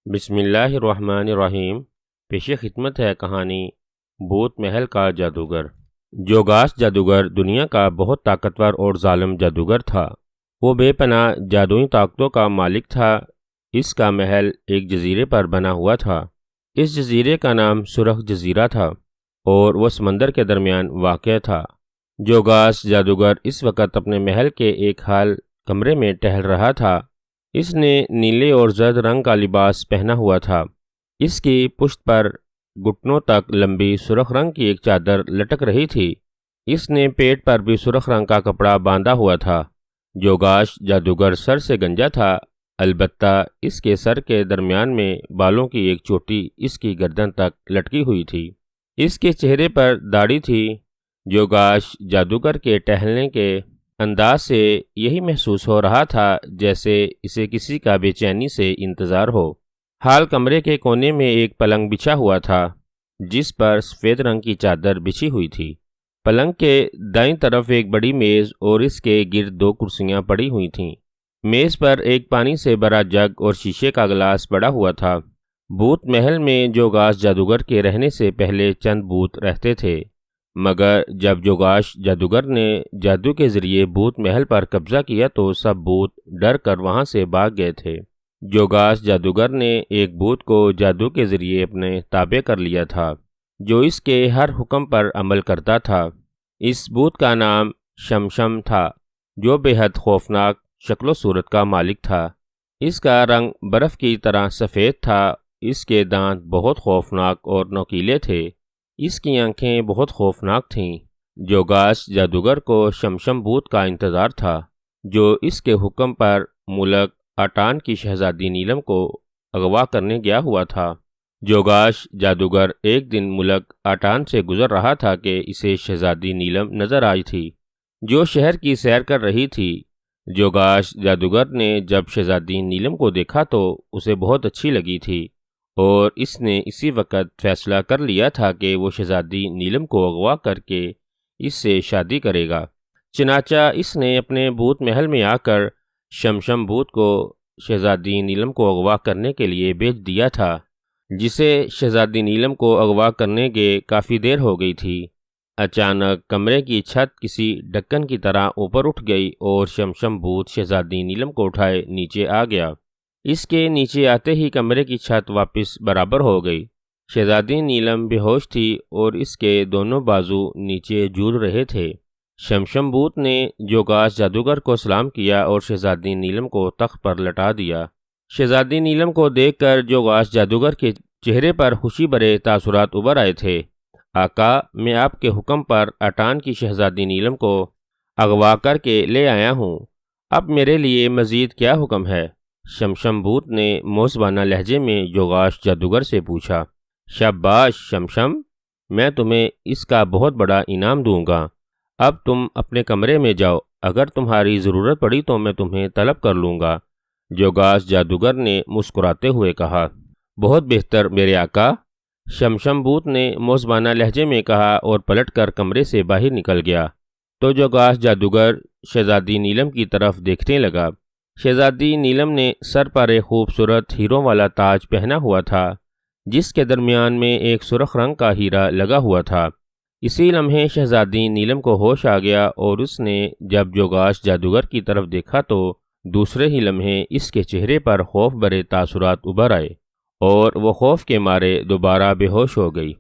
بسم اللہ الرحمن الرحیم۔ پیش خدمت ہے کہانی بھوت محل کا جادوگر۔ جوگاش جادوگر دنیا کا بہت طاقتور اور ظالم جادوگر تھا۔ وہ بے پناہ جادوئی طاقتوں کا مالک تھا۔ اس کا محل ایک جزیرے پر بنا ہوا تھا۔ اس جزیرے کا نام سرخ جزیرہ تھا اور وہ سمندر کے درمیان واقع تھا۔ جوگاش جادوگر اس وقت اپنے محل کے ایک حال کمرے میں ٹہل رہا تھا۔ اس نے نیلے اور زرد رنگ کا لباس پہنا ہوا تھا۔ اس کی پشت پر گھٹنوں تک لمبی سرخ رنگ کی ایک چادر لٹک رہی تھی۔ اس نے پیٹ پر بھی سرخ رنگ کا کپڑا باندھا ہوا تھا۔ جوگاش جادوگر سر سے گنجا تھا، البتہ اس کے سر کے درمیان میں بالوں کی ایک چوٹی اس کی گردن تک لٹکی ہوئی تھی۔ اس کے چہرے پر داڑھی تھی۔ جوگاش جادوگر کے ٹہلنے کے انداز سے یہی محسوس ہو رہا تھا جیسے اسے کسی کا بے چینی سے انتظار ہو۔ حال کمرے کے کونے میں ایک پلنگ بچھا ہوا تھا جس پر سفید رنگ کی چادر بچھی ہوئی تھی۔ پلنگ کے دائیں طرف ایک بڑی میز اور اس کے گرد دو کرسیاں پڑی ہوئی تھیں۔ میز پر ایک پانی سے بھرا جگ اور شیشے کا گلاس پڑا ہوا تھا۔ بھوت محل میں جوگاش جادوگر کے رہنے سے پہلے چند بھوت رہتے تھے، مگر جب جوگاش جادوگر نے جادو کے ذریعے بھوت محل پر قبضہ کیا تو سب بھوت ڈر کر وہاں سے بھاگ گئے تھے۔ جوگاش جادوگر نے ایک بھوت کو جادو کے ذریعے اپنے تابع کر لیا تھا جو اس کے ہر حکم پر عمل کرتا تھا۔ اس بھوت کا نام شمشم تھا جو بے حد خوفناک شکل و صورت کا مالک تھا۔ اس کا رنگ برف کی طرح سفید تھا۔ اس کے دانت بہت خوفناک اور نوکیلے تھے۔ اس کی آنکھیں بہت خوفناک تھیں۔ جوگاش جادوگر کو شمشم بھوت کا انتظار تھا جو اس کے حکم پر ملک آٹان کی شہزادی نیلم کو اغوا کرنے گیا ہوا تھا۔ جوگاش جادوگر ایک دن ملک آٹان سے گزر رہا تھا کہ اسے شہزادی نیلم نظر آئی تھی جو شہر کی سیر کر رہی تھی۔ جوگاش جادوگر نے جب شہزادی نیلم کو دیکھا تو اسے بہت اچھی لگی تھی اور اس نے اسی وقت فیصلہ کر لیا تھا کہ وہ شہزادی نیلم کو اغوا کر کے اس سے شادی کرے گا۔ چنانچہ اس نے اپنے بھوت محل میں آ کر شمشم بھوت کو شہزادی نیلم کو اغوا کرنے کے لیے بھیج دیا تھا، جسے شہزادی نیلم کو اغوا کرنے کے کافی دیر ہو گئی تھی۔ اچانک کمرے کی چھت کسی ڈھکن کی طرح اوپر اٹھ گئی اور شمشم بھوت شہزادی نیلم کو اٹھائے نیچے آ گیا۔ اس کے نیچے آتے ہی کمرے کی چھت واپس برابر ہو گئی۔ شہزادی نیلم بے ہوش تھی اور اس کے دونوں بازو نیچے جھول رہے تھے۔ شمشم بھوت نے جوگاش جادوگر کو سلام کیا اور شہزادی نیلم کو تخت پر لٹا دیا۔ شہزادی نیلم کو دیکھ کر جوگاش جادوگر کے چہرے پر خوشی بھرے تاثرات ابھر آئے تھے۔ آقا، میں آپ کے حکم پر آٹان کی شہزادی نیلم کو اغوا کر کے لے آیا ہوں۔ اب میرے لیے مزید کیا حکم ہے؟ شمشم بھوت نے موزبانہ لہجے میں جوگاش جادوگر سے پوچھا۔ شاباش شمشم، میں تمہیں اس کا بہت بڑا انعام دوں گا۔ اب تم اپنے کمرے میں جاؤ، اگر تمہاری ضرورت پڑی تو میں تمہیں طلب کر لوں گا۔ جوگاش جادوگر نے مسکراتے ہوئے کہا۔ بہت بہتر میرے آقا، شمشم بھوت نے موزبانہ لہجے میں کہا اور پلٹ کر کمرے سے باہر نکل گیا تو جوگاش جادوگر شہزادی نیلم کی طرف دیکھنے لگا۔ شہزادی نیلم نے سر پر ایک خوبصورت ہیروں والا تاج پہنا ہوا تھا جس کے درمیان میں ایک سرخ رنگ کا ہیرا لگا ہوا تھا۔ اسی لمحے شہزادی نیلم کو ہوش آ گیا اور اس نے جب جوگاش جادوگر کی طرف دیکھا تو دوسرے ہی لمحے اس کے چہرے پر خوف بھرے تاثرات ابھر آئے اور وہ خوف کے مارے دوبارہ بے ہوش ہو گئی۔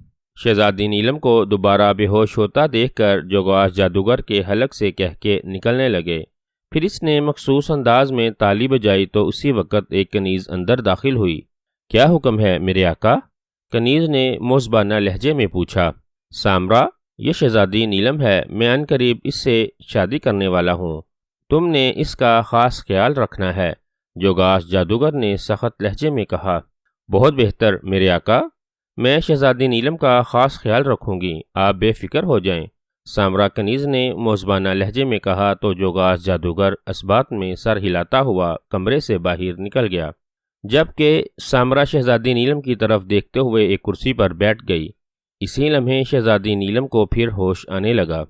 شہزادی نیلم کو دوبارہ بے ہوش ہوتا دیکھ کر جوگاش جادوگر کے حلق سے کہکے نکلنے لگے۔ پھر اس نے مخصوص انداز میں تالی بجائی تو اسی وقت ایک کنیز اندر داخل ہوئی۔ کیا حکم ہے میرے آقا؟ کنیز نے موزبانہ لہجے میں پوچھا۔ سامرا، یہ شہزادی نیلم ہے، میں عنقریب اس سے شادی کرنے والا ہوں، تم نے اس کا خاص خیال رکھنا ہے، جوگاش جادوگر نے سخت لہجے میں کہا۔ بہت بہتر میرے آقا، میں شہزادی نیلم کا خاص خیال رکھوں گی، آپ بے فکر ہو جائیں، سامرا کنیز نے موزبانہ لہجے میں کہا تو جوگاش جادوگر اس بات میں سر ہلاتا ہوا کمرے سے باہر نکل گیا، جبکہ سامرا شہزادی نیلم کی طرف دیکھتے ہوئے ایک کرسی پر بیٹھ گئی۔ اسی لمحے شہزادی نیلم کو پھر ہوش آنے لگا۔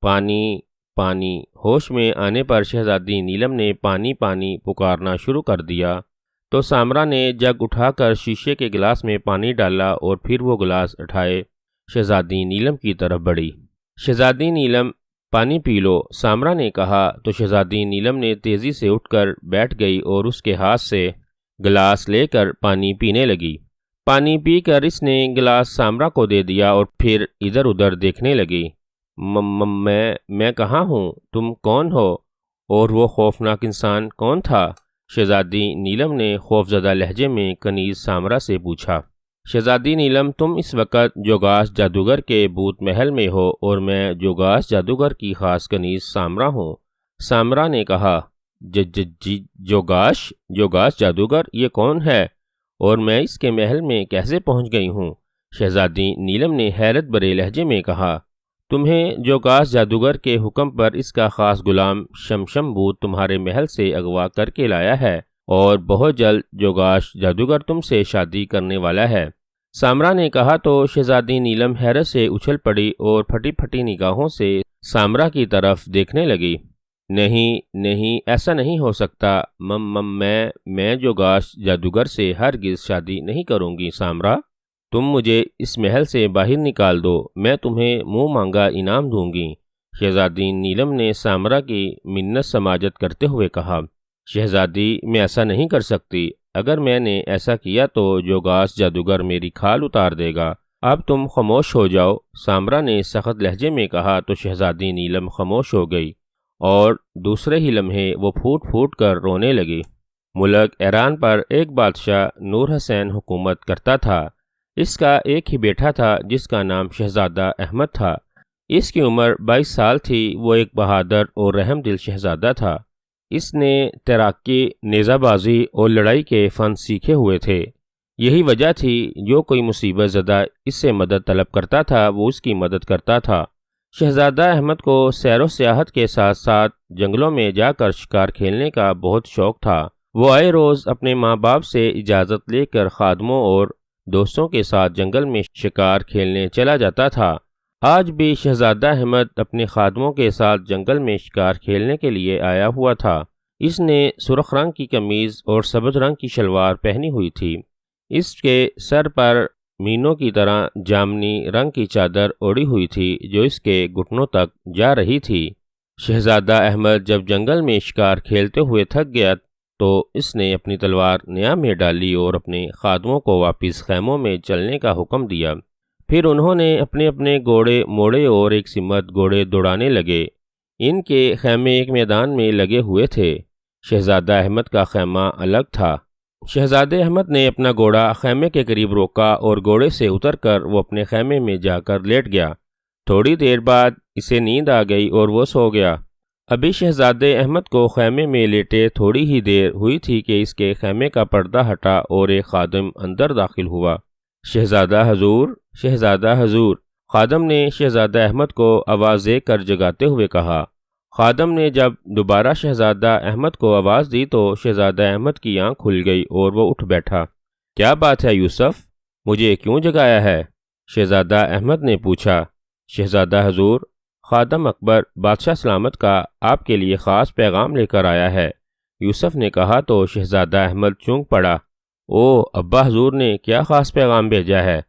پانی پانی، ہوش میں آنے پر شہزادی نیلم نے پانی پانی پکارنا شروع کر دیا۔ تو سامرا نے جگ اٹھا کر شیشے کے گلاس میں پانی ڈالا اور پھر وہ گلاس اٹھائے شہزادی نیلم کی طرف بڑھی۔ شہزادی نیلم پانی پی لو، سامرا نے کہا تو شہزادی نیلم نے تیزی سے اٹھ کر بیٹھ گئی اور اس کے ہاتھ سے گلاس لے کر پانی پینے لگی۔ پانی پی کر اس نے گلاس سامرا کو دے دیا اور پھر ادھر ادھر دیکھنے لگی۔ میں کہاں ہوں؟ تم کون ہو؟ اور وہ خوفناک انسان کون تھا؟ شہزادی نیلم نے خوفزدہ لہجے میں کنیز سامرا سے پوچھا۔ شہزادی نیلم، تم اس وقت جوگاش جادوگر کے بھوت محل میں ہو اور میں جوگاش جادوگر کی خاص کنیز سامرا ہوں۔ سامرا نے کہا، جوگاش جادوگر یہ کون ہے اور میں اس کے محل میں کیسے پہنچ گئی ہوں؟ شہزادی نیلم نے حیرت بھرے لہجے میں کہا، تمہیں جوگاش جادوگر کے حکم پر اس کا خاص غلام شمشم بھوت تمہارے محل سے اغوا کر کے لایا ہے اور بہت جلد جوگاش جادوگر تم سے شادی کرنے والا ہے۔ سامرا نے کہا تو شہزادی نیلم حیرت سے اچھل پڑی اور پھٹی پھٹی نگاہوں سے سامرا کی طرف دیکھنے لگی۔ نہیں، ایسا نہیں ہو سکتا۔ میں جوگاش جادوگر سے ہرگز شادی نہیں کروں گی۔ سامرا، تم مجھے اس محل سے باہر نکال دو، میں تمہیں منہ مانگا انعام دوں گی۔ شہزادی نیلم نے سامرا کی منت سماجت کرتے ہوئے کہا، شہزادی، میں ایسا نہیں کر سکتی۔ اگر میں نے ایسا کیا تو جوگاش جادوگر میری کھال اتار دے گا۔ اب تم خاموش ہو جاؤ، سامرا نے سخت لہجے میں کہا تو شہزادی نیلم خاموش ہو گئی اور دوسرے ہی لمحے وہ پھوٹ پھوٹ کر رونے لگی۔ ملک ایران پر ایک بادشاہ نور حسین حکومت کرتا تھا۔ اس کا ایک ہی بیٹا تھا جس کا نام شہزادہ احمد تھا۔ اس کی عمر 22 سال تھی۔ وہ ایک بہادر اور رحم دل شہزادہ تھا۔ اس نے تیراکی، نیزہ بازی اور لڑائی کے فن سیکھے ہوئے تھے۔ یہی وجہ تھی جو کوئی مصیبت زدہ اس سے مدد طلب کرتا تھا وہ اس کی مدد کرتا تھا۔ شہزادہ احمد کو سیر و سیاحت کے ساتھ ساتھ جنگلوں میں جا کر شکار کھیلنے کا بہت شوق تھا۔ وہ آئے روز اپنے ماں باپ سے اجازت لے کر خادموں اور دوستوں کے ساتھ جنگل میں شکار کھیلنے چلا جاتا تھا۔ آج بھی شہزادہ احمد اپنے خادموں کے ساتھ جنگل میں شکار کھیلنے کے لیے آیا ہوا تھا۔ اس نے سرخ رنگ کی قمیض اور سبز رنگ کی شلوار پہنی ہوئی تھی۔ اس کے سر پر مینوں کی طرح جامنی رنگ کی چادر اوڑھی ہوئی تھی جو اس کے گھٹنوں تک جا رہی تھی۔ شہزادہ احمد جب جنگل میں شکار کھیلتے ہوئے تھک گیا تو اس نے اپنی تلوار نیا میں ڈالی اور اپنے خادموں کو واپس خیموں میں چلنے کا حکم دیا۔ پھر انہوں نے اپنے اپنے گھوڑے موڑے اور ایک سمت گھوڑے دوڑانے لگے۔ ان کے خیمے ایک میدان میں لگے ہوئے تھے۔ شہزادہ احمد کا خیمہ الگ تھا۔ شہزادہ احمد نے اپنا گھوڑا خیمے کے قریب روکا اور گھوڑے سے اتر کر وہ اپنے خیمے میں جا کر لیٹ گیا۔ تھوڑی دیر بعد اسے نیند آ گئی اور وہ سو گیا۔ ابھی شہزادہ احمد کو خیمے میں لیٹے تھوڑی ہی دیر ہوئی تھی کہ اس کے خیمے کا پردہ ہٹا اور ایک خادم اندر داخل ہوا۔ شہزادہ حضور، خادم نے شہزادہ احمد کو آواز دے کر جگاتے ہوئے کہا۔ خادم نے جب دوبارہ شہزادہ احمد کو آواز دی تو شہزادہ احمد کی آنکھ کھل گئی اور وہ اٹھ بیٹھا۔ کیا بات ہے یوسف، مجھے کیوں جگایا ہے؟ شہزادہ احمد نے پوچھا۔ شہزادہ حضور، خادم اکبر بادشاہ سلامت کا آپ کے لیے خاص پیغام لے کر آیا ہے، یوسف نے کہا تو شہزادہ احمد چونک پڑا۔ او ابا، حضور نے کیا خاص پیغام بھیجا ہے؟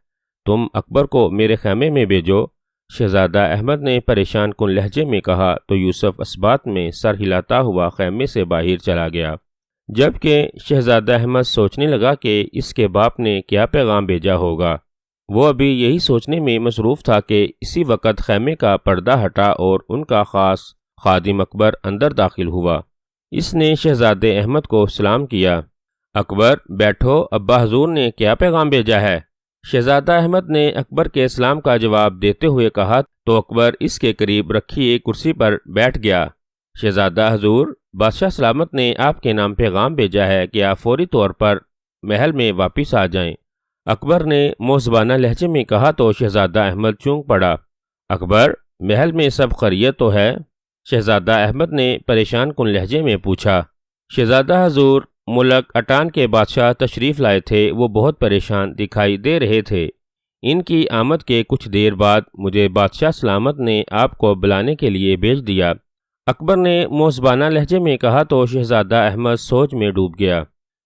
تم اکبر کو میرے خیمے میں بھیجو، شہزادہ احمد نے پریشان کن لہجے میں کہا تو یوسف اس بات میں سر ہلاتا ہوا خیمے سے باہر چلا گیا۔ جبکہ شہزادہ احمد سوچنے لگا کہ اس کے باپ نے کیا پیغام بھیجا ہوگا۔ وہ ابھی یہی سوچنے میں مصروف تھا کہ اسی وقت خیمے کا پردہ ہٹا اور ان کا خاص خادم اکبر اندر داخل ہوا۔ اس نے شہزادہ احمد کو سلام کیا۔ اکبر بیٹھو، ابا حضور نے کیا پیغام بھیجا ہے؟ شہزادہ احمد نے اکبر کے سلام کا جواب دیتے ہوئے کہا تو اکبر اس کے قریب رکھی ایک کرسی پر بیٹھ گیا۔ شہزادہ حضور، بادشاہ سلامت نے آپ کے نام پیغام بھیجا ہے کہ آپ فوری طور پر محل میں واپس آ جائیں، اکبر نے موزبانہ لہجے میں کہا تو شہزادہ احمد چونک پڑا۔ اکبر، محل میں سب خیریت تو ہے؟ شہزادہ احمد نے پریشان کن لہجے میں پوچھا۔ شہزادہ حضور، ملک اٹان کے بادشاہ تشریف لائے تھے، وہ بہت پریشان دکھائی دے رہے تھے۔ ان کی آمد کے کچھ دیر بعد مجھے بادشاہ سلامت نے آپ کو بلانے کے لیے بھیج دیا، اکبر نے موزبانہ لہجے میں کہا تو شہزادہ احمد سوچ میں ڈوب گیا۔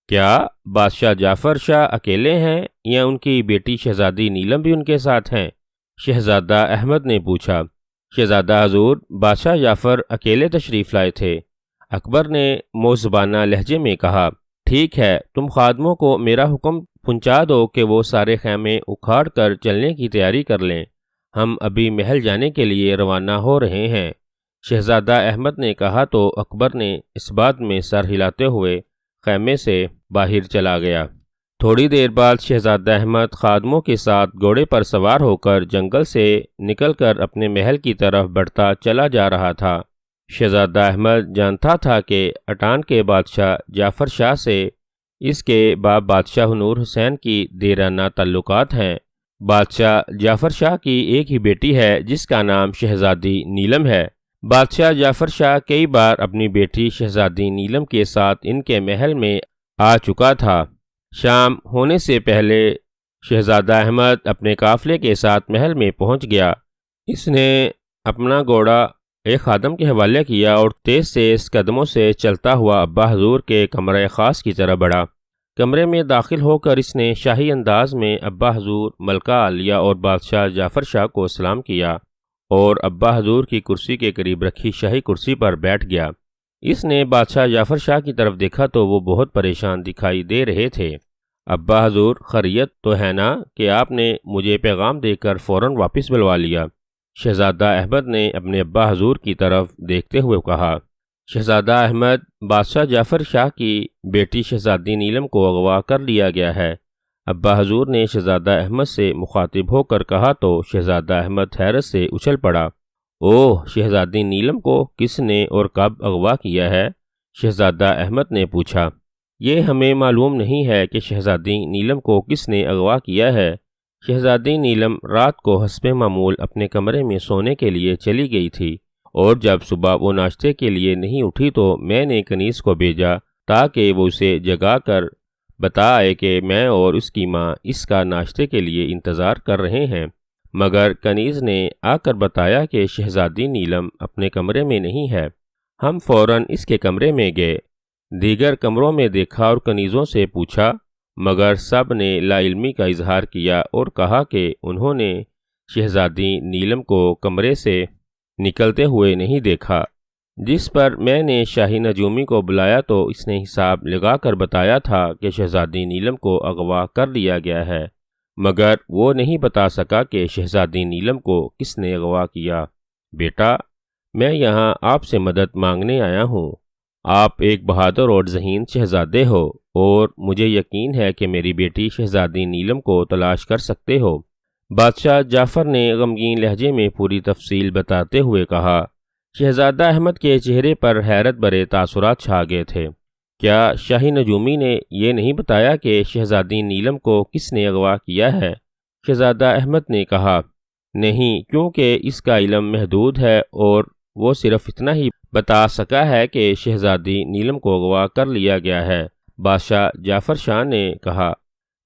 کیا بادشاہ جعفر شاہ اکیلے ہیں یا ان کی بیٹی شہزادی نیلم بھی ان کے ساتھ ہیں؟ شہزادہ احمد نے پوچھا۔ شہزادہ حضور، بادشاہ جعفر اکیلے تشریف لائے تھے، اکبر نے موزبانہ لہجے میں کہا۔ ٹھیک ہے، تم خادموں کو میرا حکم پہنچا دو کہ وہ سارے خیمے اکھاڑ کر چلنے کی تیاری کر لیں، ہم ابھی محل جانے کے لیے روانہ ہو رہے ہیں۔ شہزادہ احمد نے کہا تو اکبر نے اس بات میں سر ہلاتے ہوئے خیمے سے باہر چلا گیا۔ تھوڑی دیر بعد شہزادہ احمد خادموں کے ساتھ گھوڑے پر سوار ہو کر جنگل سے نکل کر اپنے محل کی طرف بڑھتا چلا جا رہا تھا۔ شہزادہ احمد جانتا تھا کہ اٹان کے بادشاہ جعفر شاہ سے اس کے باپ بادشاہ نور حسین کی دیرانہ تعلقات ہیں۔ بادشاہ جعفر شاہ کی ایک ہی بیٹی ہے جس کا نام شہزادی نیلم ہے۔ بادشاہ جعفر شاہ کئی بار اپنی بیٹی شہزادی نیلم کے ساتھ ان کے محل میں آ چکا تھا۔ شام ہونے سے پہلے شہزادہ احمد اپنے قافلے کے ساتھ محل میں پہنچ گیا۔ اس نے اپنا گھوڑا ایک خادم کے حوالے کیا اور تیز قدموں سے چلتا ہوا ابا حضور کے کمرہ خاص کی طرف بڑھا۔ کمرے میں داخل ہو کر اس نے شاہی انداز میں ابا حضور، ملکہ عالیہ اور بادشاہ جعفر شاہ کو سلام کیا اور ابا حضور کی کرسی کے قریب رکھی شاہی کرسی پر بیٹھ گیا۔ اس نے بادشاہ جعفر شاہ کی طرف دیکھا تو وہ بہت پریشان دکھائی دے رہے تھے۔ ابا حضور، خیریت تو ہے نا کہ آپ نے مجھے پیغام دے کر فوراً واپس بلوا لیا؟ شہزادہ احمد نے اپنے ابا حضور کی طرف دیکھتے ہوئے کہا۔ شہزادہ احمد، بادشاہ جعفر شاہ کی بیٹی شہزادی نیلم کو اغوا کر لیا گیا ہے، ابا حضور نے شہزادہ احمد سے مخاطب ہو کر کہا تو شہزادہ احمد حیرت سے اچھل پڑا۔ اوہ، شہزادی نیلم کو کس نے اور کب اغوا کیا ہے؟ شہزادہ احمد نے پوچھا۔ یہ ہمیں معلوم نہیں ہے کہ شہزادی نیلم کو کس نے اغوا کیا ہے۔ شہزادی نیلم رات کو حسب معمول اپنے کمرے میں سونے کے لیے چلی گئی تھی اور جب صبح وہ ناشتے کے لیے نہیں اٹھی تو میں نے کنیز کو بھیجا تاکہ وہ اسے جگا کر بتائے کہ میں اور اس کی ماں اس کا ناشتے کے لیے انتظار کر رہے ہیں، مگر کنیز نے آ کر بتایا کہ شہزادی نیلم اپنے کمرے میں نہیں ہے۔ ہم فوراً اس کے کمرے میں گئے، دیگر کمروں میں دیکھا اور کنیزوں سے پوچھا، مگر سب نے لا علمی کا اظہار کیا اور کہا کہ انہوں نے شہزادی نیلم کو کمرے سے نکلتے ہوئے نہیں دیکھا۔ جس پر میں نے شاہی نجومی کو بلایا تو اس نے حساب لگا کر بتایا تھا کہ شہزادی نیلم کو اغوا کر لیا گیا ہے، مگر وہ نہیں بتا سکا کہ شہزادی نیلم کو کس نے اغوا کیا۔ بیٹا، میں یہاں آپ سے مدد مانگنے آیا ہوں۔ آپ ایک بہادر اور ذہین شہزادے ہو اور مجھے یقین ہے کہ میری بیٹی شہزادی نیلم کو تلاش کر سکتے ہو۔ بادشاہ جعفر نے غمگین لہجے میں پوری تفصیل بتاتے ہوئے کہا۔ شہزادہ احمد کے چہرے پر حیرت بھرے تاثرات چھا گئے تھے۔ کیا شاہی نجومی نے یہ نہیں بتایا کہ شہزادی نیلم کو کس نے اغوا کیا ہے؟ شہزادہ احمد نے کہا، نہیں، کیونکہ اس کا علم محدود ہے اور وہ صرف اتنا ہی بتا سکا ہے کہ شہزادی نیلم کو اغوا کر لیا گیا ہے۔ بادشاہ جعفر شاہ نے کہا،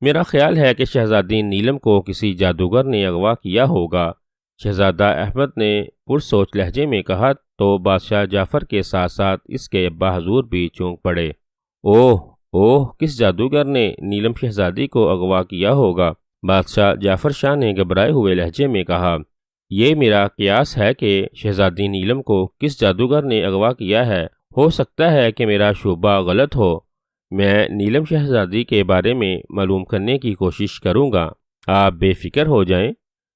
میرا خیال ہے کہ شہزادی نیلم کو کسی جادوگر نے اغوا کیا ہوگا۔ شہزادہ احمد نے پرسوچ لہجے میں کہا تو بادشاہ جعفر کے ساتھ ساتھ اس کے ابا حضور بھی چونک پڑے۔ اوہ، کس جادوگر نے نیلم شہزادی کو اغوا کیا ہوگا؟ بادشاہ جعفر شاہ نے گھبرائے ہوئے لہجے میں کہا، یہ میرا قیاس ہے کہ شہزادی نیلم کو کس جادوگر نے اغوا کیا ہے۔ ہو سکتا ہے کہ میرا شبہ غلط ہو، میں نیلم شہزادی کے بارے میں معلوم کرنے کی کوشش کروں گا، آپ بے فکر ہو جائیں۔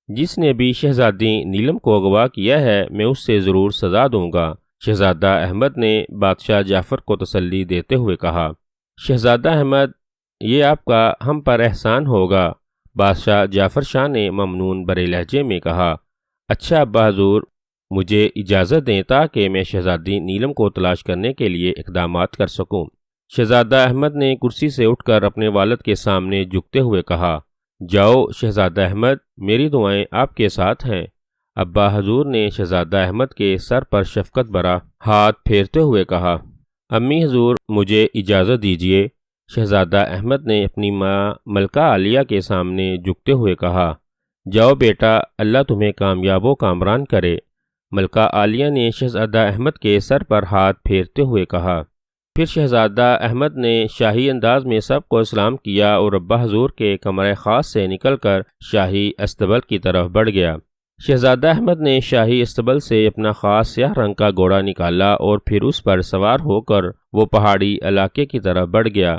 جس نے بھی شہزادی نیلم کو اغوا کیا ہے میں اس سے ضرور سزا دوں گا، شہزادہ احمد نے بادشاہ جعفر کو تسلی دیتے ہوئے کہا۔ شہزادہ احمد، یہ آپ کا ہم پر احسان ہوگا، بادشاہ جعفر شاہ نے ممنون بھرے لہجے میں کہا۔ اچھا ابا حضور، مجھے اجازت دیں تاکہ میں شہزادی نیلم کو تلاش کرنے کے لیے اقدامات کر سکوں۔ شہزادہ احمد نے کرسی سے اٹھ کر اپنے والد کے سامنے جھکتے ہوئے کہا، جاؤ شہزادہ احمد، میری دعائیں آپ کے ساتھ ہیں۔ ابا حضور نے شہزادہ احمد کے سر پر شفقت بھرا ہاتھ پھیرتے ہوئے کہا، امی حضور، مجھے اجازت دیجیے۔ شہزادہ احمد نے اپنی ماں ملکہ عالیہ کے سامنے جھکتے ہوئے کہا، جاؤ بیٹا، اللہ تمہیں کامیاب و کامران کرے۔ ملکہ عالیہ نے شہزادہ احمد کے سر پر ہاتھ پھیرتے ہوئے کہا، پھر شہزادہ احمد نے شاہی انداز میں سب کو سلام کیا اور ابا حضور کے کمرہ خاص سے نکل کر شاہی استبل کی طرف بڑھ گیا۔ شہزادہ احمد نے شاہی استبل سے اپنا خاص سیاہ رنگ کا گھوڑا نکالا اور پھر اس پر سوار ہو کر وہ پہاڑی علاقے کی طرف بڑھ گیا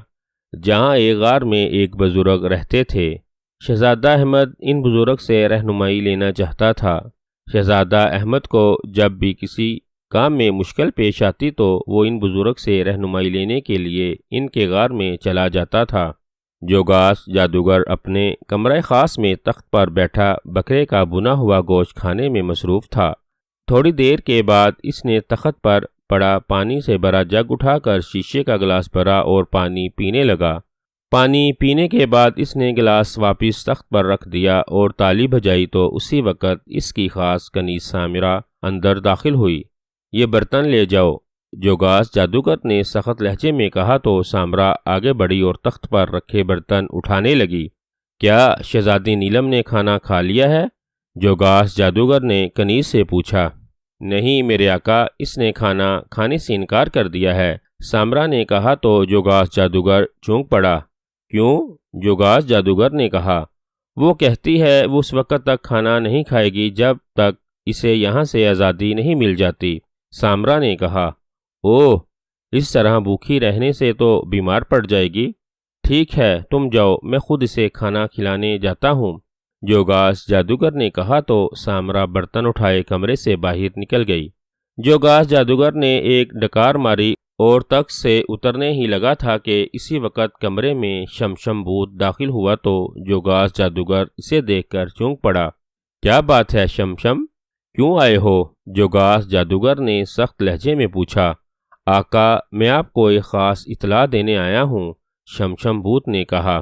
جہاں ایک غار میں ایک بزرگ رہتے تھے۔ شہزادہ احمد ان بزرگ سے رہنمائی لینا چاہتا تھا۔ شہزادہ احمد کو جب بھی کسی کام میں مشکل پیش آتی تو وہ ان بزرگ سے رہنمائی لینے کے لیے ان کے غار میں چلا جاتا تھا۔ جوگاس جادوگر اپنے کمرہ خاص میں تخت پر بیٹھا بکرے کا بنا ہوا گوشت کھانے میں مصروف تھا۔ تھوڑی دیر کے بعد اس نے تخت پر پڑا پانی سے بھرا جگ اٹھا کر شیشے کا گلاس بھرا اور پانی پینے لگا۔ پانی پینے کے بعد اس نے گلاس واپس تخت پر رکھ دیا اور تالی بجائی تو اسی وقت اس کی خاص کنیز سامرا اندر داخل ہوئی۔ یہ برتن لے جاؤ، جوگاس جادوگر نے سخت لہجے میں کہا تو سامرا آگے بڑھی اور تخت پر رکھے برتن اٹھانے لگی۔ کیا شہزادی نیلم نے کھانا کھا لیا ہے؟ جوگاس جادوگر نے کنیز سے پوچھا۔ نہیں میرے آقا، اس نے کھانا کھانے سے انکار کر دیا ہے، سامرا نے کہا تو جوگاس جادوگر چونک پڑا۔ کیوں؟ جوگاس جادوگر نے کہا۔ وہ کہتی ہے وہ اس وقت تک کھانا نہیں کھائے گی جب تک اسے یہاں سے آزادی نہیں مل جاتی، سامرا نے کہا۔ اوہ، اس طرح بھوکی رہنے سے تو بیمار پڑ جائے گی۔ ٹھیک ہے تم جاؤ، میں خود اسے کھانا کھلانے جاتا ہوں، جوگاس جادوگر نے کہا تو سامرا برتن اٹھائے کمرے سے باہر نکل گئی۔ جوگاس جادوگر نے ایک ڈکار ماری اور تخت سے اترنے ہی لگا تھا کہ اسی وقت کمرے میں شمشم بھوت داخل ہوا تو جوگاس جادوگر اسے دیکھ کر چونک پڑا۔ کیا بات ہے شمشم، کیوں آئے ہو؟ جوگاس جادوگر نے سخت لہجے میں پوچھا۔ آقا، میں آپ کو ایک خاص اطلاع دینے آیا ہوں، شمشم بھوت نے کہا۔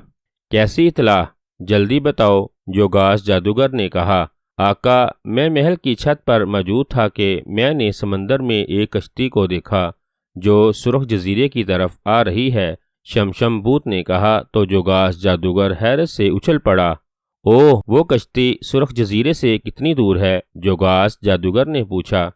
کیسی اطلاع؟ جلدی بتاؤ، جوگاس جادوگر نے کہا۔ آقا، میں محل کی چھت پر موجود تھا کہ میں نے سمندر میں ایک کشتی کو دیکھا جو سرخ جزیرے کی طرف آ رہی ہے، شمشم بھوت نے کہا تو جوگاس جادوگر حیرت سے اچھل پڑا۔ اوہ، وہ کشتی سرخ جزیرے سے کتنی دور ہے؟ جوگاس جادوگر نے پوچھا۔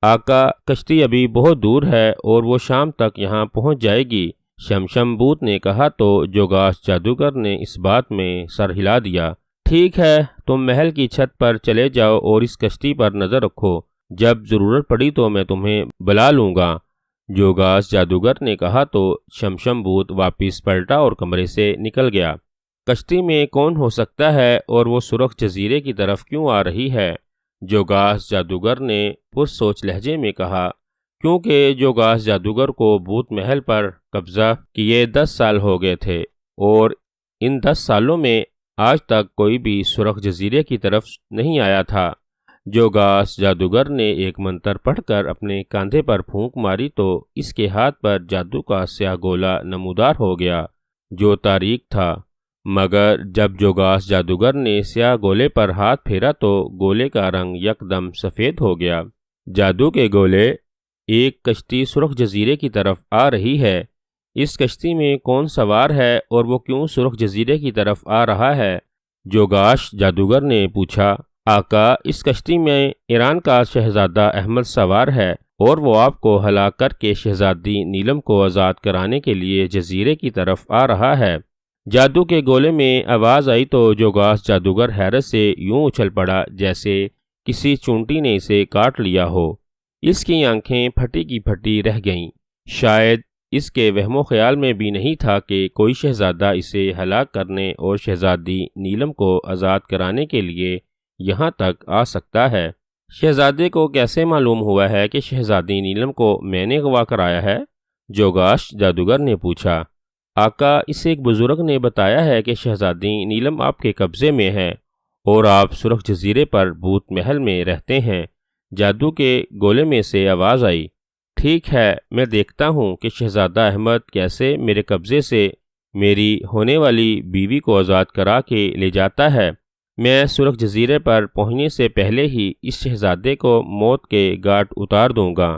آقا، کشتی ابھی بہت دور ہے اور وہ شام تک یہاں پہنچ جائے گی، شمشم بھوت نے کہا تو جوگاس جادوگر نے اس بات میں سر ہلا دیا۔ ٹھیک ہے، تم محل کی چھت پر چلے جاؤ اور اس کشتی پر نظر رکھو، جب ضرورت پڑی تو میں تمہیں بلا لوں گا، جوگاس جادوگر نے کہا تو شمشم بھوت واپس پلٹا اور کمرے سے نکل گیا۔ کشتی میں کون ہو سکتا ہے اور وہ سرخ جزیرے کی طرف کیوں آ رہی ہے؟ جوگاس جادوگر نے پرسوچ لہجے میں کہا۔ کیونکہ جوگاس جادوگر کو بھوت محل پر قبضہ کیے 10 سال ہو گئے تھے اور ان 10 سالوں میں آج تک کوئی بھی سرخ جزیرے کی طرف نہیں آیا تھا۔ جوگاس جادوگر نے ایک منتر پڑھ کر اپنے کاندھے پر پھونک ماری تو اس کے ہاتھ پر جادو کا سیاہ گولا نمودار ہو گیا جو تاریک تھا، مگر جب جوگاس جادوگر نے سیاہ گولے پر ہاتھ پھیرا تو گولے کا رنگ یکدم سفید ہو گیا۔ جادو کے گولے، ایک کشتی سرخ جزیرے کی طرف آ رہی ہے، اس کشتی میں کون سوار ہے اور وہ کیوں سرخ جزیرے کی طرف آ رہا ہے؟ جوگاس جادوگر نے پوچھا۔ آقا، اس کشتی میں ایران کا شہزادہ احمد سوار ہے اور وہ آپ کو ہلاک کر کے شہزادی نیلم کو آزاد کرانے کے لیے جزیرے کی طرف آ رہا ہے۔ جادو کے گولے میں آواز آئی تو جوگاس جادوگر حیرت سے یوں اچھل پڑا جیسے کسی چونٹی نے اسے کاٹ لیا ہو۔ اس کی آنکھیں پھٹی کی پھٹی رہ گئیں۔ شاید اس کے وہم و خیال میں بھی نہیں تھا کہ کوئی شہزادہ اسے ہلاک کرنے اور شہزادی نیلم کو آزاد کرانے کے لیے یہاں تک آ سکتا ہے۔ شہزادے کو کیسے معلوم ہوا ہے کہ شہزادی نیلم کو میں نے اغوا کرایا ہے؟ جوگاس جادوگر نے پوچھا۔ آقا، اسے ایک بزرگ نے بتایا ہے کہ شہزادی نیلم آپ کے قبضے میں ہے اور آپ سرخ جزیرے پر بھوت محل میں رہتے ہیں۔ جادو کے گولے میں سے آواز آئی۔ ٹھیک ہے، میں دیکھتا ہوں کہ شہزادہ احمد کیسے میرے قبضے سے میری ہونے والی بیوی کو آزاد کرا کے لے جاتا ہے۔ میں سرخ جزیرے پر پہنچنے سے پہلے ہی اس شہزادے کو موت کے گھاٹ اتار دوں گا،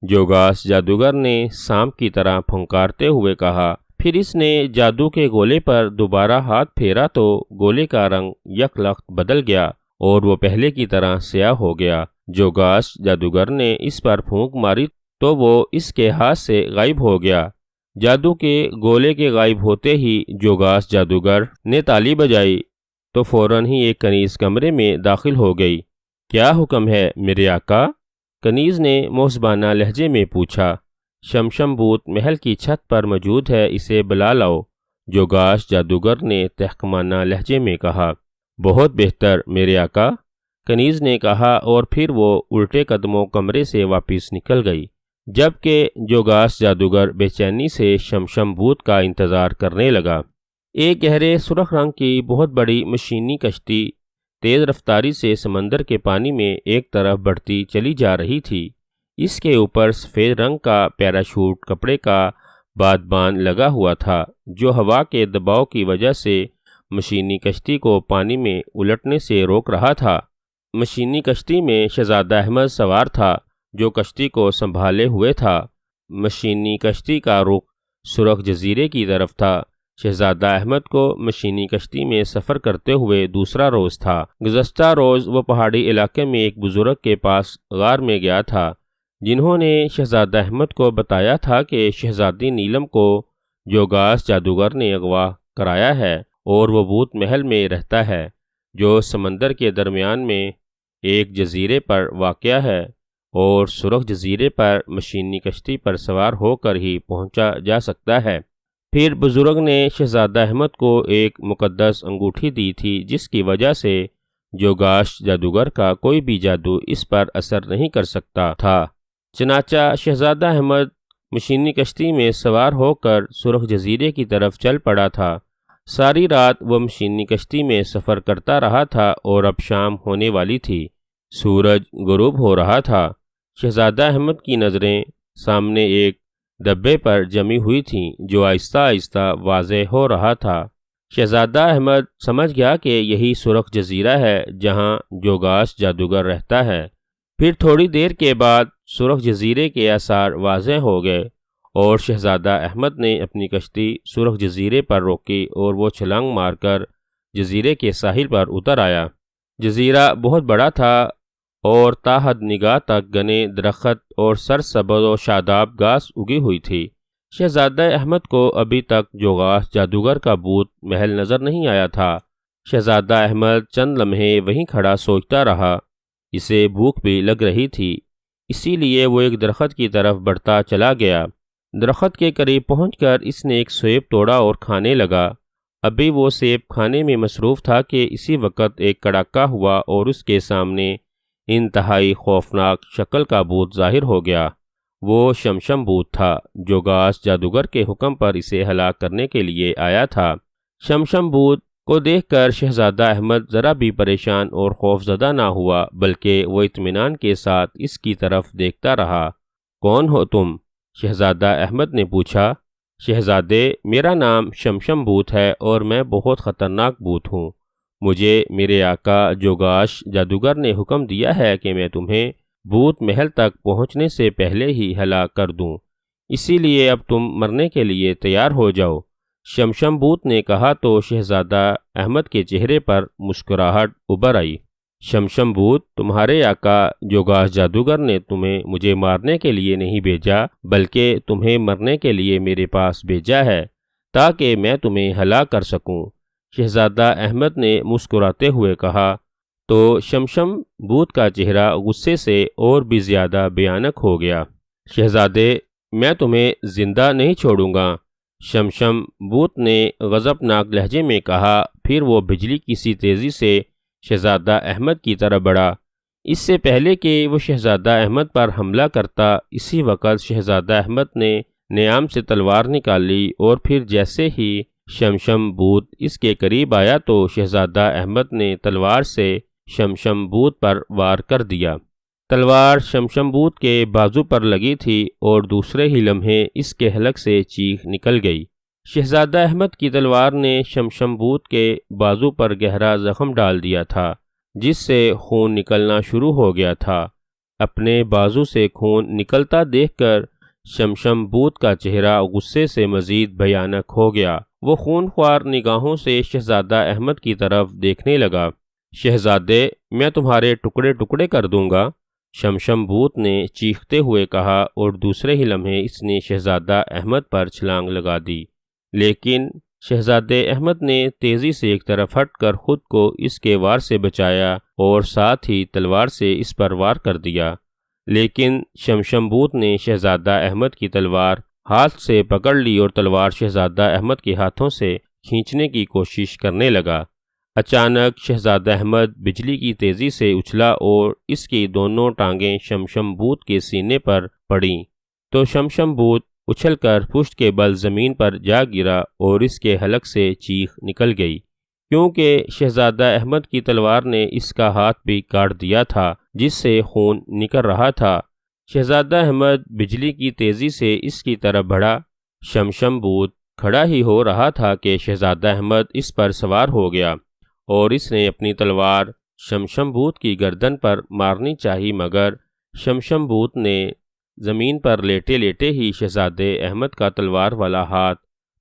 جوگاس جادوگر نے سانپ کی طرح پھنکارتے ہوئے کہا۔ پھر اس نے جادو کے گولے پر دوبارہ ہاتھ پھیرا تو گولے کا رنگ یک لخت بدل گیا اور وہ پہلے کی طرح سیاہ ہو گیا۔ جوگاس جادوگر نے اس پر پھونک ماری تو وہ اس کے ہاتھ سے غائب ہو گیا۔ جادو کے گولے کے غائب ہوتے ہی جوگاس جادوگر نے تالی بجائی تو فوراً ہی ایک کنیز کمرے میں داخل ہو گئی۔ کیا حکم ہے میرے آقا؟ کنیز نے موزبانہ لہجے میں پوچھا۔ شمشم بوت محل کی چھت پر موجود ہے، اسے بلا لاؤ، جوگاس جادوگر نے تحقمانہ لہجے میں کہا۔ بہت بہتر میرے آقا، کنیز نے کہا، اور پھر وہ الٹے قدموں کمرے سے واپس نکل گئی، جبکہ جوگاس جادوگر بے چینی سے شمشم بوت کا انتظار کرنے لگا۔ ایک گہرے سرخ رنگ کی بہت بڑی مشینی کشتی تیز رفتاری سے سمندر کے پانی میں ایک طرف بڑھتی چلی جا رہی تھی۔ اس کے اوپر سفید رنگ کا پیراشوٹ کپڑے کا بادبان لگا ہوا تھا، جو ہوا کے دباؤ کی وجہ سے مشینی کشتی کو پانی میں الٹنے سے روک رہا تھا۔ مشینی کشتی میں شہزادہ احمد سوار تھا، جو کشتی کو سنبھالے ہوئے تھا۔ مشینی کشتی کا رخ سرخ جزیرے کی طرف تھا۔ شہزادہ احمد کو مشینی کشتی میں سفر کرتے ہوئے دوسرا روز تھا۔ گزشتہ روز وہ پہاڑی علاقے میں ایک بزرگ کے پاس غار میں گیا تھا، جنہوں نے شہزادہ احمد کو بتایا تھا کہ شہزادی نیلم کو جوگاس جادوگر نے اغوا کرایا ہے اور وہ بھوت محل میں رہتا ہے، جو سمندر کے درمیان میں ایک جزیرے پر واقع ہے، اور سرخ جزیرے پر مشینی کشتی پر سوار ہو کر ہی پہنچا جا سکتا ہے۔ پھر بزرگ نے شہزادہ احمد کو ایک مقدس انگوٹھی دی تھی، جس کی وجہ سے جوگاس جادوگر کا کوئی بھی جادو اس پر اثر نہیں کر سکتا تھا۔ چنانچہ شہزادہ احمد مشینی کشتی میں سوار ہو کر سرخ جزیرے کی طرف چل پڑا تھا۔ ساری رات وہ مشینی کشتی میں سفر کرتا رہا تھا اور اب شام ہونے والی تھی، سورج غروب ہو رہا تھا۔ شہزادہ احمد کی نظریں سامنے ایک ڈبے پر جمی ہوئی تھیں، جو آہستہ آہستہ واضح ہو رہا تھا۔ شہزادہ احمد سمجھ گیا کہ یہی سرخ جزیرہ ہے جہاں جوگاس جادوگر رہتا ہے۔ پھر تھوڑی دیر کے بعد سرخ جزیرے کے آثار واضح ہو گئے اور شہزادہ احمد نے اپنی کشتی سرخ جزیرے پر روکی اور وہ چھلانگ مار کر جزیرے کے ساحل پر اتر آیا۔ جزیرہ بہت بڑا تھا اور تا حد نگاہ تک گھنے درخت اور سرسبز و شاداب گھاس اگی ہوئی تھی۔ شہزادہ احمد کو ابھی تک جوگاس جادوگر کا بھوت محل نظر نہیں آیا تھا۔ شہزادہ احمد چند لمحے وہیں کھڑا سوچتا رہا۔ اسے بھوک بھی لگ رہی تھی، اسی لیے وہ ایک درخت کی طرف بڑھتا چلا گیا۔ درخت کے قریب پہنچ کر اس نے ایک سیب توڑا اور کھانے لگا۔ ابھی وہ سیب کھانے میں مصروف تھا کہ اسی وقت ایک کڑاکا ہوا اور اس کے سامنے انتہائی خوفناک شکل کا بھوت ظاہر ہو گیا۔ وہ شمشم بوت تھا، جوگاس جادوگر کے حکم پر اسے ہلاک کرنے کے لیے آیا تھا۔ شمشم بوت کو دیکھ کر شہزادہ احمد ذرا بھی پریشان اور خوفزدہ نہ ہوا، بلکہ وہ اطمینان کے ساتھ اس کی طرف دیکھتا رہا۔ کون ہو تم؟ شہزادہ احمد نے پوچھا۔ شہزادے، میرا نام شمشم بوت ہے اور میں بہت خطرناک بوت ہوں۔ مجھے میرے آقا جوگاس جادوگر نے حکم دیا ہے کہ میں تمہیں بھوت محل تک پہنچنے سے پہلے ہی ہلاک کر دوں، اسی لیے اب تم مرنے کے لیے تیار ہو جاؤ۔ شمشم بوت نے کہا تو شہزادہ احمد کے چہرے پر مسکراہٹ ابھر آئی۔ شمشم بوت، تمہارے آقا جوگاس جادوگر نے تمہیں مجھے مارنے کے لیے نہیں بھیجا، بلکہ تمہیں مرنے کے لیے میرے پاس بھیجا ہے تاکہ میں تمہیں ہلاک کر سکوں، شہزادہ احمد نے مسکراتے ہوئے کہا۔ تو شمشم بوت کا چہرہ غصے سے اور بھی زیادہ بھیانک ہو گیا۔ شہزادے، میں تمہیں زندہ نہیں چھوڑوں گا، شمشم بوت نے غضبناک لہجے میں کہا۔ پھر وہ بجلی کی سی تیزی سے شہزادہ احمد کی طرف بڑھا۔ اس سے پہلے کہ وہ شہزادہ احمد پر حملہ کرتا، اسی وقت شہزادہ احمد نے نیام سے تلوار نکال لی، اور پھر جیسے ہی شمشم بوت اس کے قریب آیا تو شہزادہ احمد نے تلوار سے شمشم بوت پر وار کر دیا۔ تلوار شمشم بوت کے بازو پر لگی تھی اور دوسرے ہی لمحے اس کے حلق سے چیخ نکل گئی۔ شہزادہ احمد کی تلوار نے شمشم بوت کے بازو پر گہرا زخم ڈال دیا تھا، جس سے خون نکلنا شروع ہو گیا تھا۔ اپنے بازو سے خون نکلتا دیکھ کر شمشم بوت کا چہرہ غصے سے مزید بھیانک ہو گیا۔ وہ خون خوار نگاہوں سے شہزادہ احمد کی طرف دیکھنے لگا۔ شہزادے، میں تمہارے ٹکڑے ٹکڑے کر دوں گا، شمشم بوت نے چیختے ہوئے کہا اور دوسرے ہی لمحے اس نے شہزادہ احمد پر چھلانگ لگا دی، لیکن شہزادے احمد نے تیزی سے ایک طرف ہٹ کر خود کو اس کے وار سے بچایا اور ساتھ ہی تلوار سے اس پر وار کر دیا، لیکن شمشم بوت نے شہزادہ احمد کی تلوار ہاتھ سے پکڑ لی اور تلوار شہزادہ احمد کے ہاتھوں سے کھینچنے کی کوشش کرنے لگا۔ اچانک شہزادہ احمد بجلی کی تیزی سے اچھلا اور اس کی دونوں ٹانگیں شمشم بوت کے سینے پر پڑیں تو شمشم بوت اچھل کر پشت کے بل زمین پر جا گرا اور اس کے حلق سے چیخ نکل گئی، کیونکہ شہزادہ احمد کی تلوار نے اس کا ہاتھ بھی کاٹ دیا تھا جس سے خون نکل رہا تھا۔ شہزادہ احمد بجلی کی تیزی سے اس کی طرف بڑھا۔ شمشم بوت کھڑا ہی ہو رہا تھا کہ شہزادہ احمد اس پر سوار ہو گیا اور اس نے اپنی تلوار شمشم بوت کی گردن پر مارنی چاہی، مگر شمشم بوت نے زمین پر لیٹے لیٹے ہی شہزادے احمد کا تلوار والا ہاتھ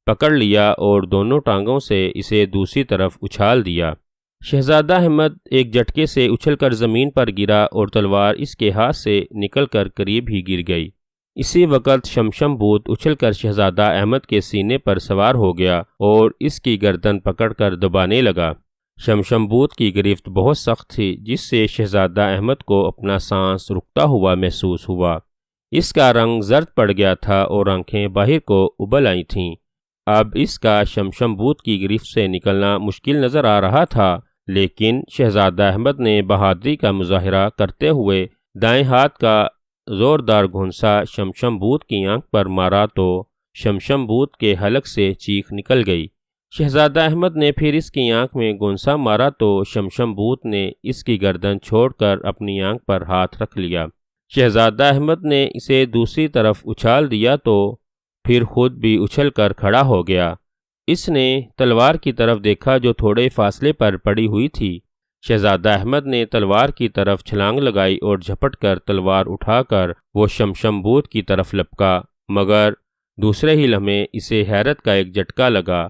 پکڑ لیا اور دونوں ٹانگوں سے اسے دوسری طرف اچھال دیا۔ شہزادہ احمد ایک جھٹکے سے اچھل کر زمین پر گرا اور تلوار اس کے ہاتھ سے نکل کر قریب ہی گر گئی۔ اسی وقت شمشم بوت اچھل کر شہزادہ احمد کے سینے پر سوار ہو گیا اور اس کی گردن پکڑ کر دبانے لگا۔ شمشم بوت کی گرفت بہت سخت تھی جس سے شہزادہ احمد کو اپنا سانس رکتا ہوا محسوس ہوا۔ اس کا رنگ زرد پڑ گیا تھا اور آنکھیں باہر کو ابل آئی تھیں۔ اب اس کا شمشم بوت کی گرفت سے نکلنا مشکل نظر آ رہا تھا، لیکن شہزادہ احمد نے بہادری کا مظاہرہ کرتے ہوئے دائیں ہاتھ کا زوردار گھونسا شمشم بوت کی آنکھ پر مارا تو شمشم بوت کے حلق سے چیخ نکل گئی۔ شہزادہ احمد نے پھر اس کی آنکھ میں گھونسا مارا تو شمشم بوت نے اس کی گردن چھوڑ کر اپنی آنکھ پر ہاتھ رکھ لیا۔ شہزادہ احمد نے اسے دوسری طرف اچھال دیا تو پھر خود بھی اچھل کر کھڑا ہو گیا۔ اس نے تلوار کی طرف دیکھا جو تھوڑے فاصلے پر پڑی ہوئی تھی۔ شہزادہ احمد نے تلوار کی طرف چھلانگ لگائی اور جھپٹ کر تلوار اٹھا کر وہ شمشم بوت کی طرف لپکا، مگر دوسرے ہی لمحے اسے حیرت کا ایک جھٹکا لگا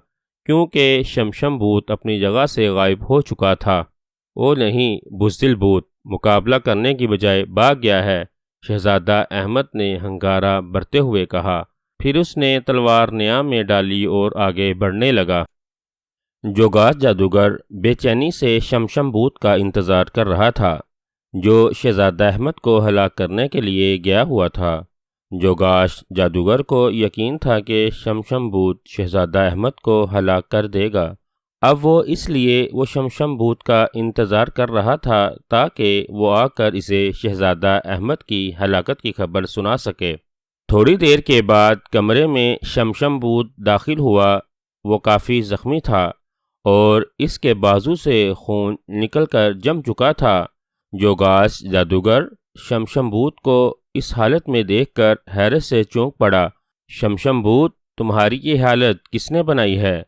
کیونکہ شمشم بوت اپنی جگہ سے غائب ہو چکا تھا۔ او نہیں، بزدل بوت مقابلہ کرنے کی بجائے بھاگ گیا ہے، شہزادہ احمد نے ہنکارہ برتے ہوئے کہا۔ پھر اس نے تلوار نیام میں ڈالی اور آگے بڑھنے لگا۔ جوگاس جادوگر بے چینی سے شمشم بوت کا انتظار کر رہا تھا جو شہزادہ احمد کو ہلاک کرنے کے لیے گیا ہوا تھا۔ جوگاس جادوگر کو یقین تھا کہ شمشم بوت شہزادہ احمد کو ہلاک کر دے گا۔ اب وہ اس لیے وہ شمشم بوت کا انتظار کر رہا تھا تاکہ وہ آ کر اسے شہزادہ احمد کی ہلاکت کی خبر سنا سکے۔ تھوڑی دیر کے بعد کمرے میں شمشم بوت داخل ہوا۔ وہ کافی زخمی تھا اور اس کے بازو سے خون نکل کر جم چکا تھا۔ جوگاس جادوگر شمشم بوت کو اس حالت میں دیکھ کر حیرت سے چونک پڑا۔ شمشم بوت، تمہاری یہ حالت کس نے بنائی ہے؟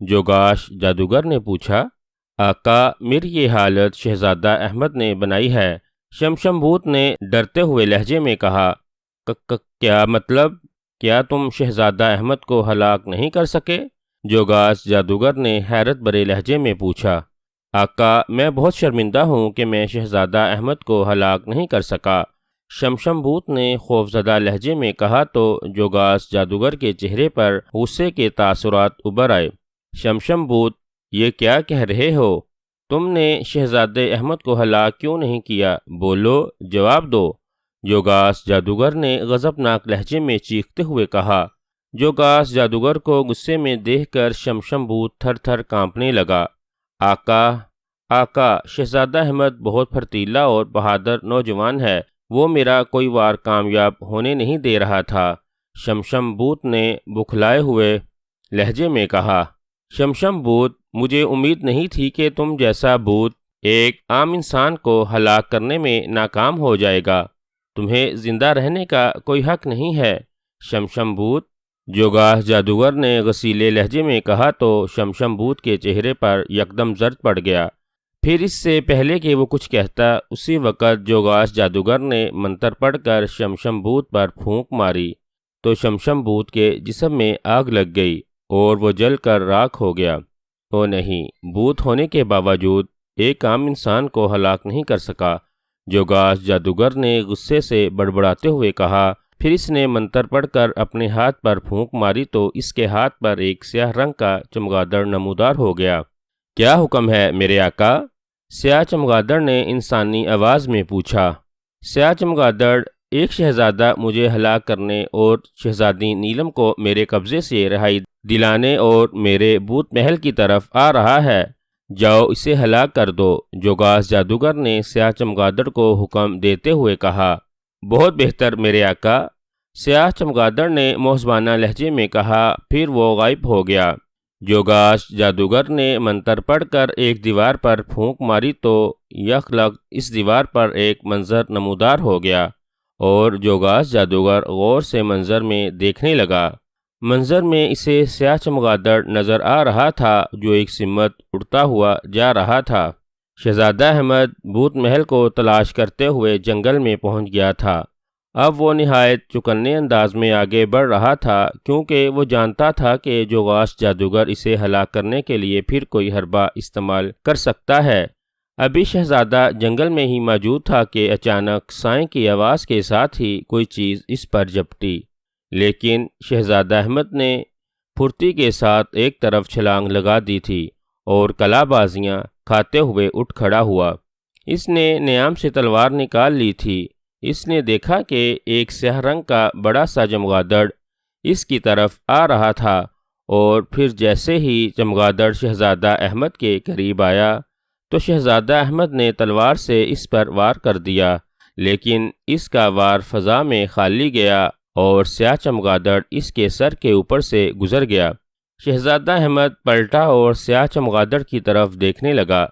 جوگاس جادوگر نے پوچھا۔ آقا، میری یہ حالت شہزادہ احمد نے بنائی ہے، شمشم بوت نے ڈرتے ہوئے لہجے میں کہا۔ کیا مطلب؟ کیا تم شہزادہ احمد کو ہلاک نہیں کر سکے؟ جوگاس جادوگر نے حیرت بھرے لہجے میں پوچھا۔ آقا، میں بہت شرمندہ ہوں کہ میں شہزادہ احمد کو ہلاک نہیں کر سکا، شمشم بوت نے خوفزدہ لہجے میں کہا تو جوگاس جادوگر کے چہرے پر غصے کے تاثرات ابھر آئے۔ شمشم بوت، یہ کیا کہہ رہے ہو؟ تم نے شہزادے احمد کو ہلاک کیوں نہیں کیا؟ بولو، جواب دو، جوگاس جادوگر نے غضبناک لہجے میں چیختے ہوئے کہا۔ جوگاس جادوگر کو غصے میں دیکھ کر شمشم بوت تھر تھر کانپنے لگا۔ آقا، شہزادہ احمد بہت پھرتیلا اور بہادر نوجوان ہے، وہ میرا کوئی وار کامیاب ہونے نہیں دے رہا تھا، شمشم بوت نے بکھلائے ہوئے لہجے میں کہا۔ شمشم بوت، مجھے امید نہیں تھی کہ تم جیسا بوت ایک عام انسان کو ہلاک کرنے میں ناکام ہو جائے گا، تمہیں زندہ رہنے کا کوئی حق نہیں ہے، شمشم بوت، جوگاس جادوگر نے غصیلے لہجے میں کہا تو شمشم بوت کے چہرے پر یکدم زرد پڑ گیا۔ پھر اس سے پہلے کہ وہ کچھ کہتا، اسی وقت جوگاس جادوگر نے منتر پڑھ کر شمشم بوت پر پھونک ماری تو شمشم بوت کے جسم میں آگ لگ گئی اور وہ جل کر راکھ ہو گیا۔ وہ نہیں، بوت ہونے کے باوجود ایک عام انسان کو ہلاک نہیں کر سکا، جوگاش جادوگر نے غصے سے بڑبڑاتے ہوئے کہا۔ پھر اس نے منتر پڑھ کر اپنے ہاتھ پر پھونک ماری تو اس کے ہاتھ پر ایک سیاہ رنگ کا چمگادڑ نمودار ہو گیا۔ کیا حکم ہے میرے آقا؟ سیاہ چمگادڑ نے انسانی آواز میں پوچھا۔ سیاہ چمگادڑ، ایک شہزادہ مجھے ہلاک کرنے اور شہزادی نیلم کو میرے قبضے سے رہائی دلانے اور میرے بھوت محل کی طرف آ رہا ہے، جاؤ اسے ہلاک کر دو۔ جوگاش جادوگر نے سیاہ چمگادڑ کو حکم دیتے ہوئے کہا۔ بہت بہتر میرے آقا، سیاہ چمگادڑ نے موزبانہ لہجے میں کہا، پھر وہ غائب ہو گیا۔ جوگاش جادوگر نے منتر پڑھ کر ایک دیوار پر پھونک ماری تو یک لخت اس دیوار پر ایک منظر نمودار ہو گیا اور جوگاش جادوگر غور سے منظر میں دیکھنے لگا۔ منظر میں اسے سیاہ چمگادڑ نظر آ رہا تھا جو ایک سمت اڑتا ہوا جا رہا تھا۔ شہزادہ احمد بھوت محل کو تلاش کرتے ہوئے جنگل میں پہنچ گیا تھا۔ اب وہ نہایت چوکنے انداز میں آگے بڑھ رہا تھا کیونکہ وہ جانتا تھا کہ جوگاش جادوگر اسے ہلاک کرنے کے لیے پھر کوئی حربہ استعمال کر سکتا ہے۔ ابھی شہزادہ جنگل میں ہی موجود تھا کہ اچانک سائیں کی آواز کے ساتھ ہی کوئی چیز اس پر جھپٹی، لیکن شہزادہ احمد نے پھرتی کے ساتھ ایک طرف چھلانگ لگا دی تھی اور کلا بازیاں کھاتے ہوئے اٹھ کھڑا ہوا۔ اس نے نیام سے تلوار نکال لی تھی۔ اس نے دیکھا کہ ایک سیاہ رنگ کا بڑا سا چمگادڑ اس کی طرف آ رہا تھا اور پھر جیسے ہی چمگادڑ شہزادہ احمد کے قریب آیا تو شہزادہ احمد نے تلوار سے اس پر وار کر دیا، لیکن اس کا وار فضا میں خالی گیا اور سیاہ چمگادڑ اس کے سر کے اوپر سے گزر گیا۔ شہزادہ احمد پلٹا اور سیاہ چمگادڑ کی طرف دیکھنے لگا۔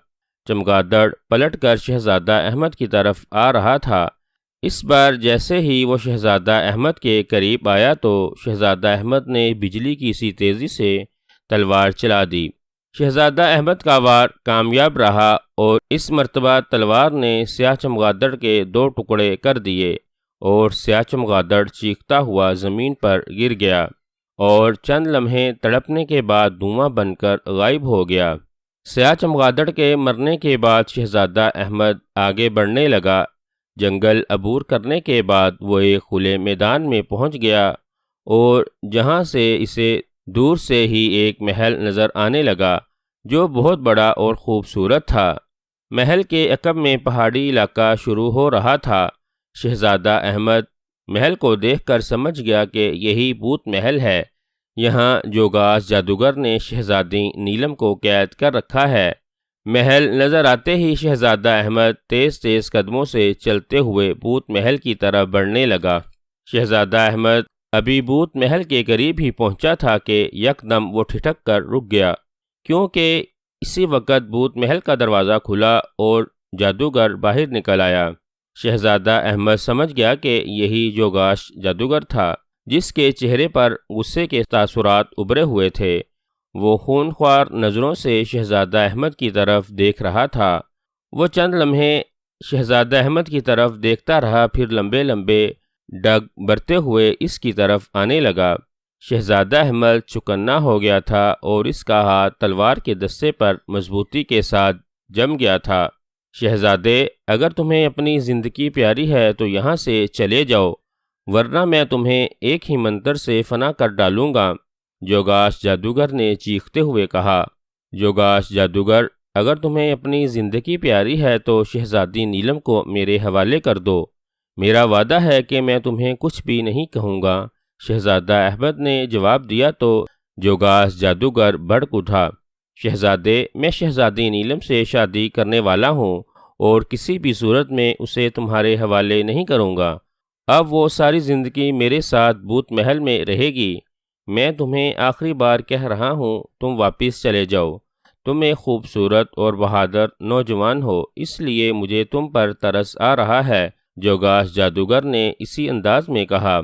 چمگادڑ پلٹ کر شہزادہ احمد کی طرف آ رہا تھا۔ اس بار جیسے ہی وہ شہزادہ احمد کے قریب آیا تو شہزادہ احمد نے بجلی کی سی تیزی سے تلوار چلا دی۔ شہزادہ احمد کا وار کامیاب رہا اور اس مرتبہ تلوار نے سیاہ چمگادڑ کے 2 ٹکڑے کر دیے اور سیاہ چمگادڑ چیختا ہوا زمین پر گر گیا اور چند لمحے تڑپنے کے بعد دھواں بن کر غائب ہو گیا۔ سیاہ چمگادڑ کے مرنے کے بعد شہزادہ احمد آگے بڑھنے لگا۔ جنگل عبور کرنے کے بعد وہ ایک کھلے میدان میں پہنچ گیا اور جہاں سے اسے دور سے ہی ایک محل نظر آنے لگا جو بہت بڑا اور خوبصورت تھا۔ محل کے عقب میں پہاڑی علاقہ شروع ہو رہا تھا۔ شہزادہ احمد محل کو دیکھ کر سمجھ گیا کہ یہی بھوت محل ہے۔ یہاں جوگاش جادوگر نے شہزادی نیلم کو قید کر رکھا ہے۔ محل نظر آتے ہی شہزادہ احمد تیز تیز قدموں سے چلتے ہوئے بھوت محل کی طرف بڑھنے لگا۔ شہزادہ احمد ابھی بھوت محل کے قریب ہی پہنچا تھا کہ یکدم وہ ٹھٹک کر رک گیا کیونکہ اسی وقت بھوت محل کا دروازہ کھلا اور جادوگر باہر نکل آیا۔ شہزادہ احمد سمجھ گیا کہ یہی جوگاش جادوگر تھا جس کے چہرے پر غصے کے تاثرات ابھرے ہوئے تھے۔ وہ خونخوار نظروں سے شہزادہ احمد کی طرف دیکھ رہا تھا۔ وہ چند لمحے شہزادہ احمد کی طرف دیکھتا رہا، پھر لمبے لمبے ڈگ برتے ہوئے اس کی طرف آنے لگا۔ شہزادہ احمد چوکنا ہو گیا تھا اور اس کا ہاتھ تلوار کے دستے پر مضبوطی کے ساتھ جم گیا تھا۔ شہزادے، اگر تمہیں اپنی زندگی پیاری ہے تو یہاں سے چلے جاؤ، ورنہ میں تمہیں ایک ہی منتر سے فنا کر ڈالوں گا، جوگاش جادوگر نے چیختے ہوئے کہا۔ جوگاش جادوگر، اگر تمہیں اپنی زندگی پیاری ہے تو شہزادی نیلم کو میرے حوالے کر دو، میرا وعدہ ہے کہ میں تمہیں کچھ بھی نہیں کہوں گا، شہزادہ احمد نے جواب دیا تو جوگاش جادوگر بھڑک اٹھا۔ شہزادے، میں شہزادی نیلم سے شادی کرنے والا ہوں اور کسی بھی صورت میں اسے تمہارے حوالے نہیں کروں گا۔ اب وہ ساری زندگی میرے ساتھ بھوت محل میں رہے گی۔ میں تمہیں آخری بار کہہ رہا ہوں، تم واپس چلے جاؤ۔ تم ایک خوبصورت اور بہادر نوجوان ہو، اس لیے مجھے تم پر ترس آ رہا ہے، جوگاش جادوگر نے اسی انداز میں کہا۔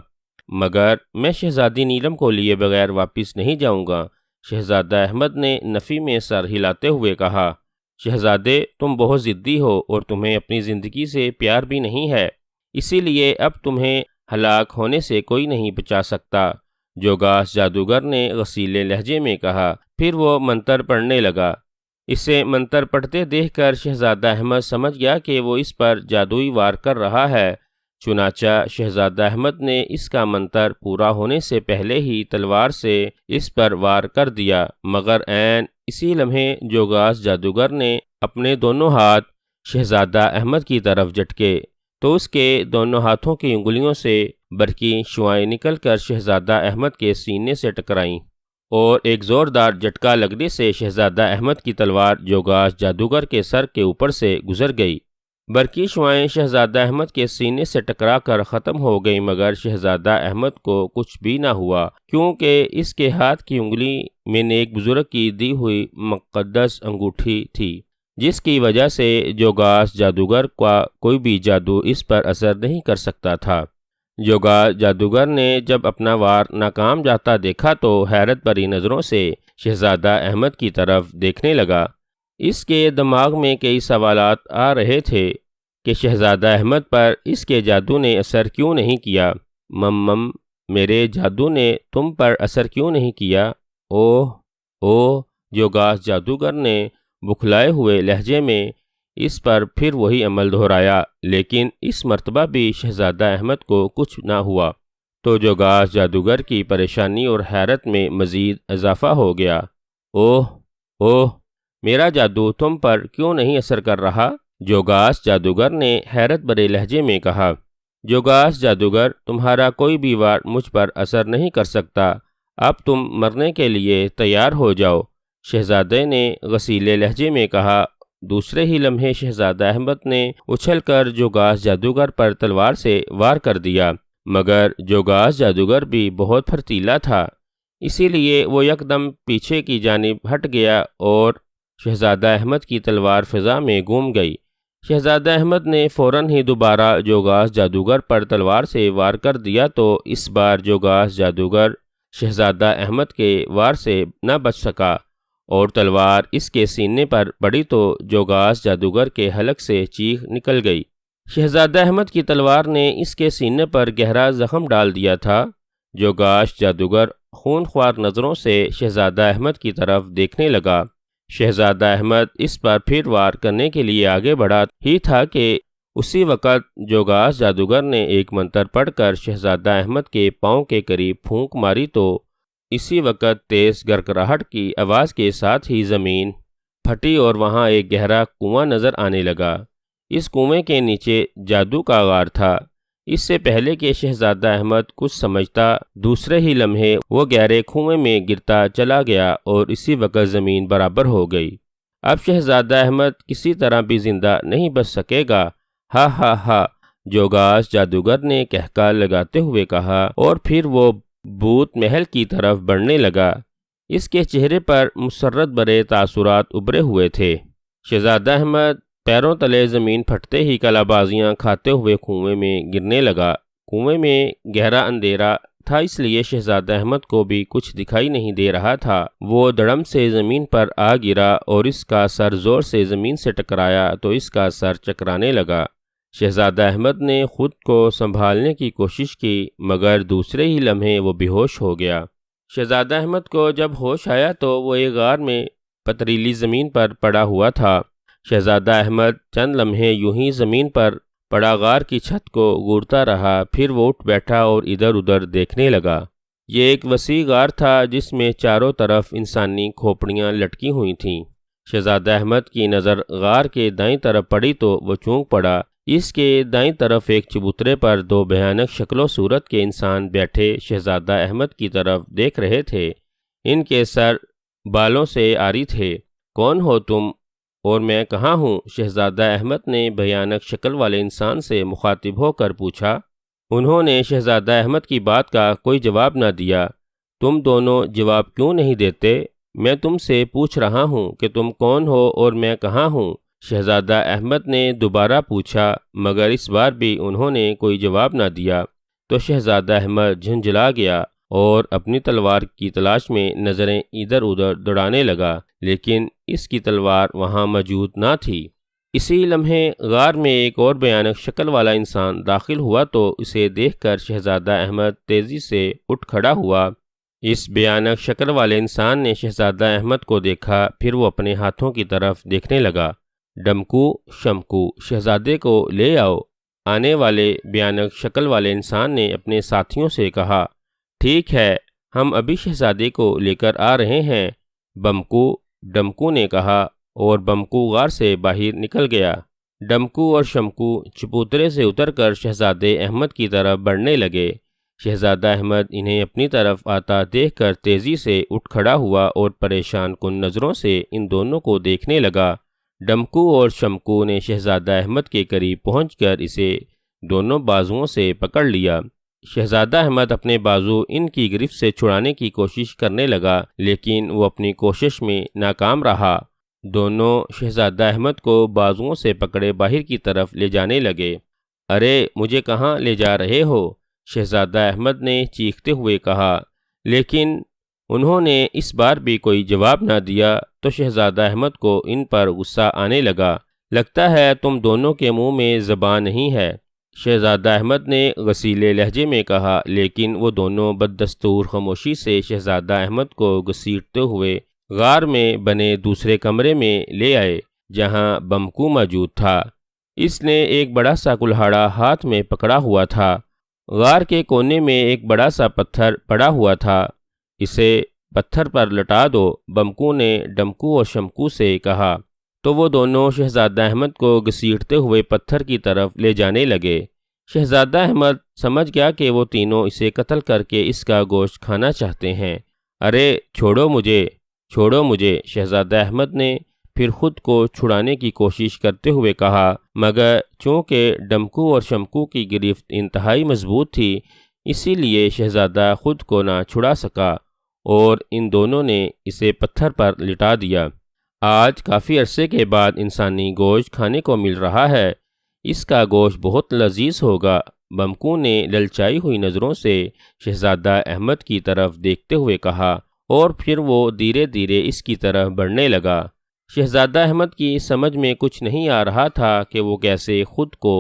مگر میں شہزادی نیلم کو لیے بغیر واپس نہیں جاؤں گا، شہزادہ احمد نے نفی میں سر ہلاتے ہوئے کہا۔ شہزادے، تم بہت ضدی ہو اور تمہیں اپنی زندگی سے پیار بھی نہیں ہے، اسی لیے اب تمہیں ہلاک ہونے سے کوئی نہیں بچا سکتا، جوگاش جادوگر نے غصیلے لہجے میں کہا۔ پھر وہ منتر پڑھنے لگا۔ اسے منتر پڑھتے دیکھ کر شہزادہ احمد سمجھ گیا کہ وہ اس پر جادوئی وار کر رہا ہے۔ چنانچہ شہزادہ احمد نے اس کا منتر پورا ہونے سے پہلے ہی تلوار سے اس پر وار کر دیا، مگر عین اسی لمحے جوگاس جادوگر نے اپنے دونوں ہاتھ شہزادہ احمد کی طرف جھٹکے تو اس کے دونوں ہاتھوں کی انگلیوں سے برقی شعاعیں نکل کر شہزادہ احمد کے سینے سے ٹکرائیں اور ایک زوردار جھٹکا لگنے سے شہزادہ احمد کی تلوار جوگاس جادوگر کے سر کے اوپر سے گزر گئی۔ برقی شعاعیں شہزادہ احمد کے سینے سے ٹکرا کر ختم ہو گئیں، مگر شہزادہ احمد کو کچھ بھی نہ ہوا، کیونکہ اس کے ہاتھ کی انگلی میں نیک بزرگ کی دی ہوئی مقدس انگوٹھی تھی، جس کی وجہ سے جوگاس جادوگر کا کوئی بھی جادو اس پر اثر نہیں کر سکتا تھا۔ جوگاس جادوگر نے جب اپنا وار ناکام جاتا دیکھا تو حیرت بھری نظروں سے شہزادہ احمد کی طرف دیکھنے لگا۔ اس کے دماغ میں کئی سوالات آ رہے تھے کہ شہزادہ احمد پر اس کے جادو نے اثر کیوں نہیں کیا؟ مم میرے جادو نے تم پر اثر کیوں نہیں کیا؟ اوہ جوگاس جادوگر نے بکھلائے ہوئے لہجے میں اس پر پھر وہی عمل دہرایا، لیکن اس مرتبہ بھی شہزادہ احمد کو کچھ نہ ہوا تو جوگاس جادوگر کی پریشانی اور حیرت میں مزید اضافہ ہو گیا۔ اوہ میرا جادو تم پر کیوں نہیں اثر کر رہا؟ جوگاس جادوگر نے حیرت بھرے لہجے میں کہا۔ جوگاس جادوگر، تمہارا کوئی بھی وار مجھ پر اثر نہیں کر سکتا، اب تم مرنے کے لیے تیار ہو جاؤ، شہزادے نے غصیلے لہجے میں کہا۔ دوسرے ہی لمحے شہزادہ احمد نے اچھل کر جوگاس جادوگر پر تلوار سے وار کر دیا، مگر جوگاس جادوگر بھی بہت پھرتیلا تھا، اسی لیے وہ یکدم پیچھے کی جانب ہٹ گیا اور شہزادہ احمد کی تلوار فضا میں گم گئی۔ شہزادہ احمد نے فوراً ہی دوبارہ جوگاس جادوگر پر تلوار سے وار کر دیا تو اس بار جوگاس جادوگر شہزادہ احمد کے وار سے نہ بچ سکا اور تلوار اس کے سینے پر پڑی تو جوگاس جادوگر کے حلق سے چیخ نکل گئی۔ شہزادہ احمد کی تلوار نے اس کے سینے پر گہرا زخم ڈال دیا تھا۔ جوگاس جادوگر خون خوار نظروں سے شہزادہ احمد کی طرف دیکھنے لگا۔ شہزادہ احمد اس پر پھر وار کرنے کے لیے آگے بڑھا ہی تھا کہ اسی وقت جوگاس جادوگر نے ایک منتر پڑھ کر شہزادہ احمد کے پاؤں کے قریب پھونک ماری تو اسی وقت تیز گرگراہٹ کی آواز کے ساتھ ہی زمین پھٹی اور وہاں ایک گہرا کنواں نظر آنے لگا۔ اس کنویں کے نیچے جادو کا غار تھا۔ اس سے پہلے کہ شہزادہ احمد کچھ سمجھتا، دوسرے ہی لمحے وہ گہرے کنویں میں گرتا چلا گیا اور اسی وقت زمین برابر ہو گئی۔ اب شہزادہ احمد کسی طرح بھی زندہ نہیں بچ سکے گا۔ ہا جوگاس جادوگر نے کہکا لگاتے ہوئے کہا اور پھر وہ بھوت محل کی طرف بڑھنے لگا۔ اس کے چہرے پر مسرت بھرے تاثرات ابھرے ہوئے تھے۔ شہزادہ احمد پیروں تلے زمین پھٹتے ہی کلا بازیاں کھاتے ہوئے کنویں میں گرنے لگا۔ کنویں میں گہرا اندھیرا تھا، اس لیے شہزادہ احمد کو بھی کچھ دکھائی نہیں دے رہا تھا۔ وہ دڑم سے زمین پر آ گرا اور اس کا سر زور سے زمین سے ٹکرایا تو اس کا سر چکرانے لگا۔ شہزادہ احمد نے خود کو سنبھالنے کی کوشش کی، مگر دوسرے ہی لمحے وہ بے ہوش ہو گیا۔ شہزادہ احمد کو جب ہوش آیا تو وہ ایک غار میں پتریلی زمین پر پڑا ہوا تھا۔ شہزادہ احمد چند لمحے یوں ہی زمین پر پڑا غار کی چھت کو گھورتا رہا، پھر وہ اٹھ بیٹھا اور ادھر ادھر دیکھنے لگا۔ یہ ایک وسیع غار تھا جس میں چاروں طرف انسانی کھوپڑیاں لٹکی ہوئی تھیں۔ شہزادہ احمد کی نظر غار کے دائیں طرف پڑی تو وہ چونک پڑا۔ اس کے دائیں طرف ایک چبوترے پر دو بھیانک شکل و صورت کے انسان بیٹھے شہزادہ احمد کی طرف دیکھ رہے تھے۔ ان کے سر بالوں سے عاری تھے۔ کون ہو تم اور میں کہاں ہوں؟ شہزادہ احمد نے بھیانک شکل والے انسان سے مخاطب ہو کر پوچھا۔ انہوں نے شہزادہ احمد کی بات کا کوئی جواب نہ دیا۔ تم دونوں جواب کیوں نہیں دیتے؟ میں تم سے پوچھ رہا ہوں کہ تم کون ہو اور میں کہاں ہوں؟ شہزادہ احمد نے دوبارہ پوچھا، مگر اس بار بھی انہوں نے کوئی جواب نہ دیا تو شہزادہ احمد جھنجھلا گیا اور اپنی تلوار کی تلاش میں نظریں ادھر ادھر دوڑانے لگا، لیکن اس کی تلوار وہاں موجود نہ تھی۔ اسی لمحے غار میں ایک اور بھیانک شکل والا انسان داخل ہوا تو اسے دیکھ کر شہزادہ احمد تیزی سے اٹھ کھڑا ہوا اس بھیانک شکل والے انسان نے شہزادہ احمد کو دیکھا، پھر وہ اپنے ہاتھوں کی طرف دیکھنے لگا۔ ڈمکو، شمکو، شہزادے کو لے آؤ۔ آنے والے بھیانک شکل والے انسان نے اپنے ساتھیوں سے کہا، ٹھیک ہے، ہم ابھی شہزادے کو لے کر آ رہے ہیں۔ بمکو، ڈمکو نے کہا، اور بمکو غار سے باہر نکل گیا۔ ڈمکو اور شمکو چبوترے سے اتر کر شہزادے احمد کی طرف بڑھنے لگے۔ شہزادہ احمد انہیں اپنی طرف آتا دیکھ کر تیزی سے اٹھ کھڑا ہوا اور پریشان کن نظروں سے ان دونوں کو دیکھنے لگا۔ ڈمکو اور شمکو نے شہزادہ احمد کے قریب پہنچ کر اسے دونوں بازوؤں سے پکڑ لیا۔ شہزادہ احمد اپنے بازو ان کی گرفت سے چھڑانے کی کوشش کرنے لگا، لیکن وہ اپنی کوشش میں ناکام رہا۔ دونوں شہزادہ احمد کو بازوؤں سے پکڑے باہر کی طرف لے جانے لگے۔ ارے مجھے کہاں لے جا رہے ہو؟ شہزادہ احمد نے چیختے ہوئے کہا، لیکن انہوں نے اس بار بھی کوئی جواب نہ دیا تو شہزادہ احمد کو ان پر غصہ آنے لگا۔ لگتا ہے تم دونوں کے منہ میں زبان نہیں ہے، شہزادہ احمد نے غصیلے لہجے میں کہا، لیکن وہ دونوں بددستور خاموشی سے شہزادہ احمد کو گھسیٹتے ہوئے غار میں بنے دوسرے کمرے میں لے آئے جہاں بمکو موجود تھا۔ اس نے ایک بڑا سا کلہاڑا ہاتھ میں پکڑا ہوا تھا۔ غار کے کونے میں ایک بڑا سا پتھر پڑا ہوا تھا، اسے پتھر پر لٹا دو، بمکو نے ڈمکو اور شمکو سے کہا۔ تو وہ دونوں شہزادہ احمد کو گھسیٹتے ہوئے پتھر کی طرف لے جانے لگے۔ شہزادہ احمد سمجھ گیا کہ وہ تینوں اسے قتل کر کے اس کا گوشت کھانا چاہتے ہیں۔ ارے چھوڑو مجھے، چھوڑو مجھے، شہزادہ احمد نے پھر خود کو چھڑانے کی کوشش کرتے ہوئے کہا، مگر چونکہ ڈمکو اور شمکو کی گرفت انتہائی مضبوط تھی، اسی لیے شہزادہ خود کو نہ چھڑا سکا اور ان دونوں نے اسے پتھر پر لٹا دیا۔ آج کافی عرصے کے بعد انسانی گوشت کھانے کو مل رہا ہے، اس کا گوشت بہت لذیذ ہوگا، بمکو نے للچائی ہوئی نظروں سے شہزادہ احمد کی طرف دیکھتے ہوئے کہا، اور پھر وہ دھیرے دھیرے اس کی طرف بڑھنے لگا۔ شہزادہ احمد کی سمجھ میں کچھ نہیں آ رہا تھا کہ وہ کیسے خود کو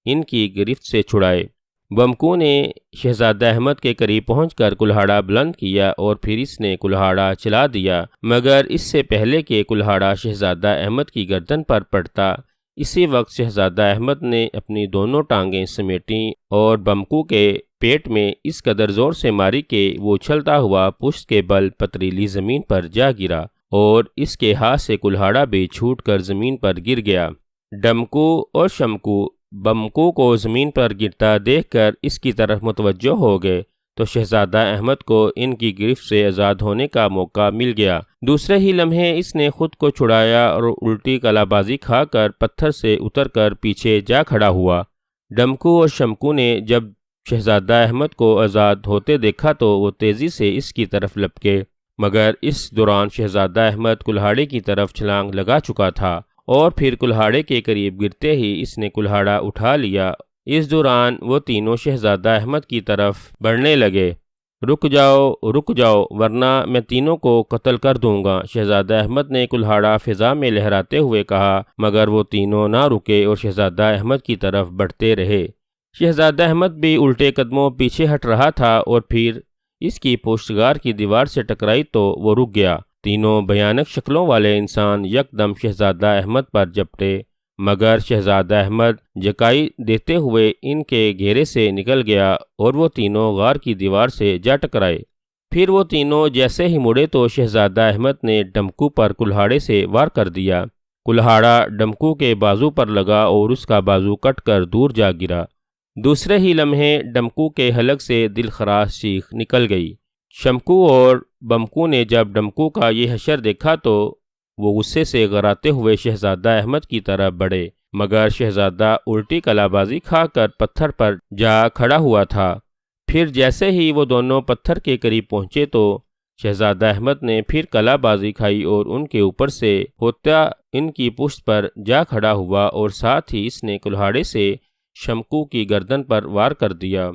ان کی گرفت سے چھڑائے۔ بمکو نے شہزادہ احمد کے قریب پہنچ کر کلہاڑا بلند کیا اور پھر اس نے کلہاڑا چلا دیا، مگر اس سے پہلے کہ کلہاڑا شہزادہ احمد کی گردن پر پڑتا، اسی وقت شہزادہ احمد نے اپنی دونوں ٹانگیں سمیٹیں اور بمکو کے پیٹ میں اس قدر زور سے ماری کہ وہ اچھلتا ہوا پشت کے بل پتریلی زمین پر جا گرا اور اس کے ہاتھ سے کلہاڑا بھی چھوٹ کر زمین پر گر گیا۔ ڈمکو اور شمکو بمکو کو زمین پر گرتا دیکھ کر اس کی طرف متوجہ ہو گئے تو شہزادہ احمد کو ان کی گرفت سے آزاد ہونے کا موقع مل گیا۔ دوسرے ہی لمحے اس نے خود کو چھڑایا اور الٹی کلا بازی کھا کر پتھر سے اتر کر پیچھے جا کھڑا ہوا۔ ڈمکو اور شمکو نے جب شہزادہ احمد کو آزاد ہوتے دیکھا تو وہ تیزی سے اس کی طرف لپکے، مگر اس دوران شہزادہ احمد کلہاڑے کی طرف چھلانگ لگا چکا تھا اور پھر کلہاڑے کے قریب گرتے ہی اس نے کلہاڑا اٹھا لیا۔ اس دوران وہ تینوں شہزادہ احمد کی طرف بڑھنے لگے۔ رک جاؤ ورنہ میں تینوں کو قتل کر دوں گا، شہزادہ احمد نے کلہاڑا فضا میں لہراتے ہوئے کہا، مگر وہ تینوں نہ رکے اور شہزادہ احمد کی طرف بڑھتے رہے۔ شہزادہ احمد بھی الٹے قدموں پیچھے ہٹ رہا تھا اور پھر اس کی پشتگار کی دیوار سے ٹکرائی تو وہ رک گیا۔ تینوں بھیانک شکلوں والے انسان یکدم شہزادہ احمد پر جھپٹے، مگر شہزادہ احمد جکائی دیتے ہوئے ان کے گھیرے سے نکل گیا اور وہ تینوں غار کی دیوار سے جا ٹکرائے۔ پھر وہ تینوں جیسے ہی مڑے تو شہزادہ احمد نے ڈمکو پر کلہاڑے سے وار کر دیا۔ کلہاڑا ڈمکو کے بازو پر لگا اور اس کا بازو کٹ کر دور جا گرا۔ دوسرے ہی لمحے ڈمکو کے حلق سے دل خراش چیخ نکل گئی۔ شمکو اور بمکو نے جب ڈمکو کا یہ حشر دیکھا تو وہ غصے سے غراتے ہوئے شہزادہ احمد کی طرف بڑھے، مگر شہزادہ الٹی کلا بازی کھا کر پتھر پر جا کھڑا ہوا تھا۔ پھر جیسے ہی وہ دونوں پتھر کے قریب پہنچے تو شہزادہ احمد نے پھر کلا بازی کھائی اور ان کے اوپر سے ہوتا ان کی پشت پر جا کھڑا ہوا اور ساتھ ہی اس نے کلہاڑے سے شمکو کی گردن پر وار کر دیا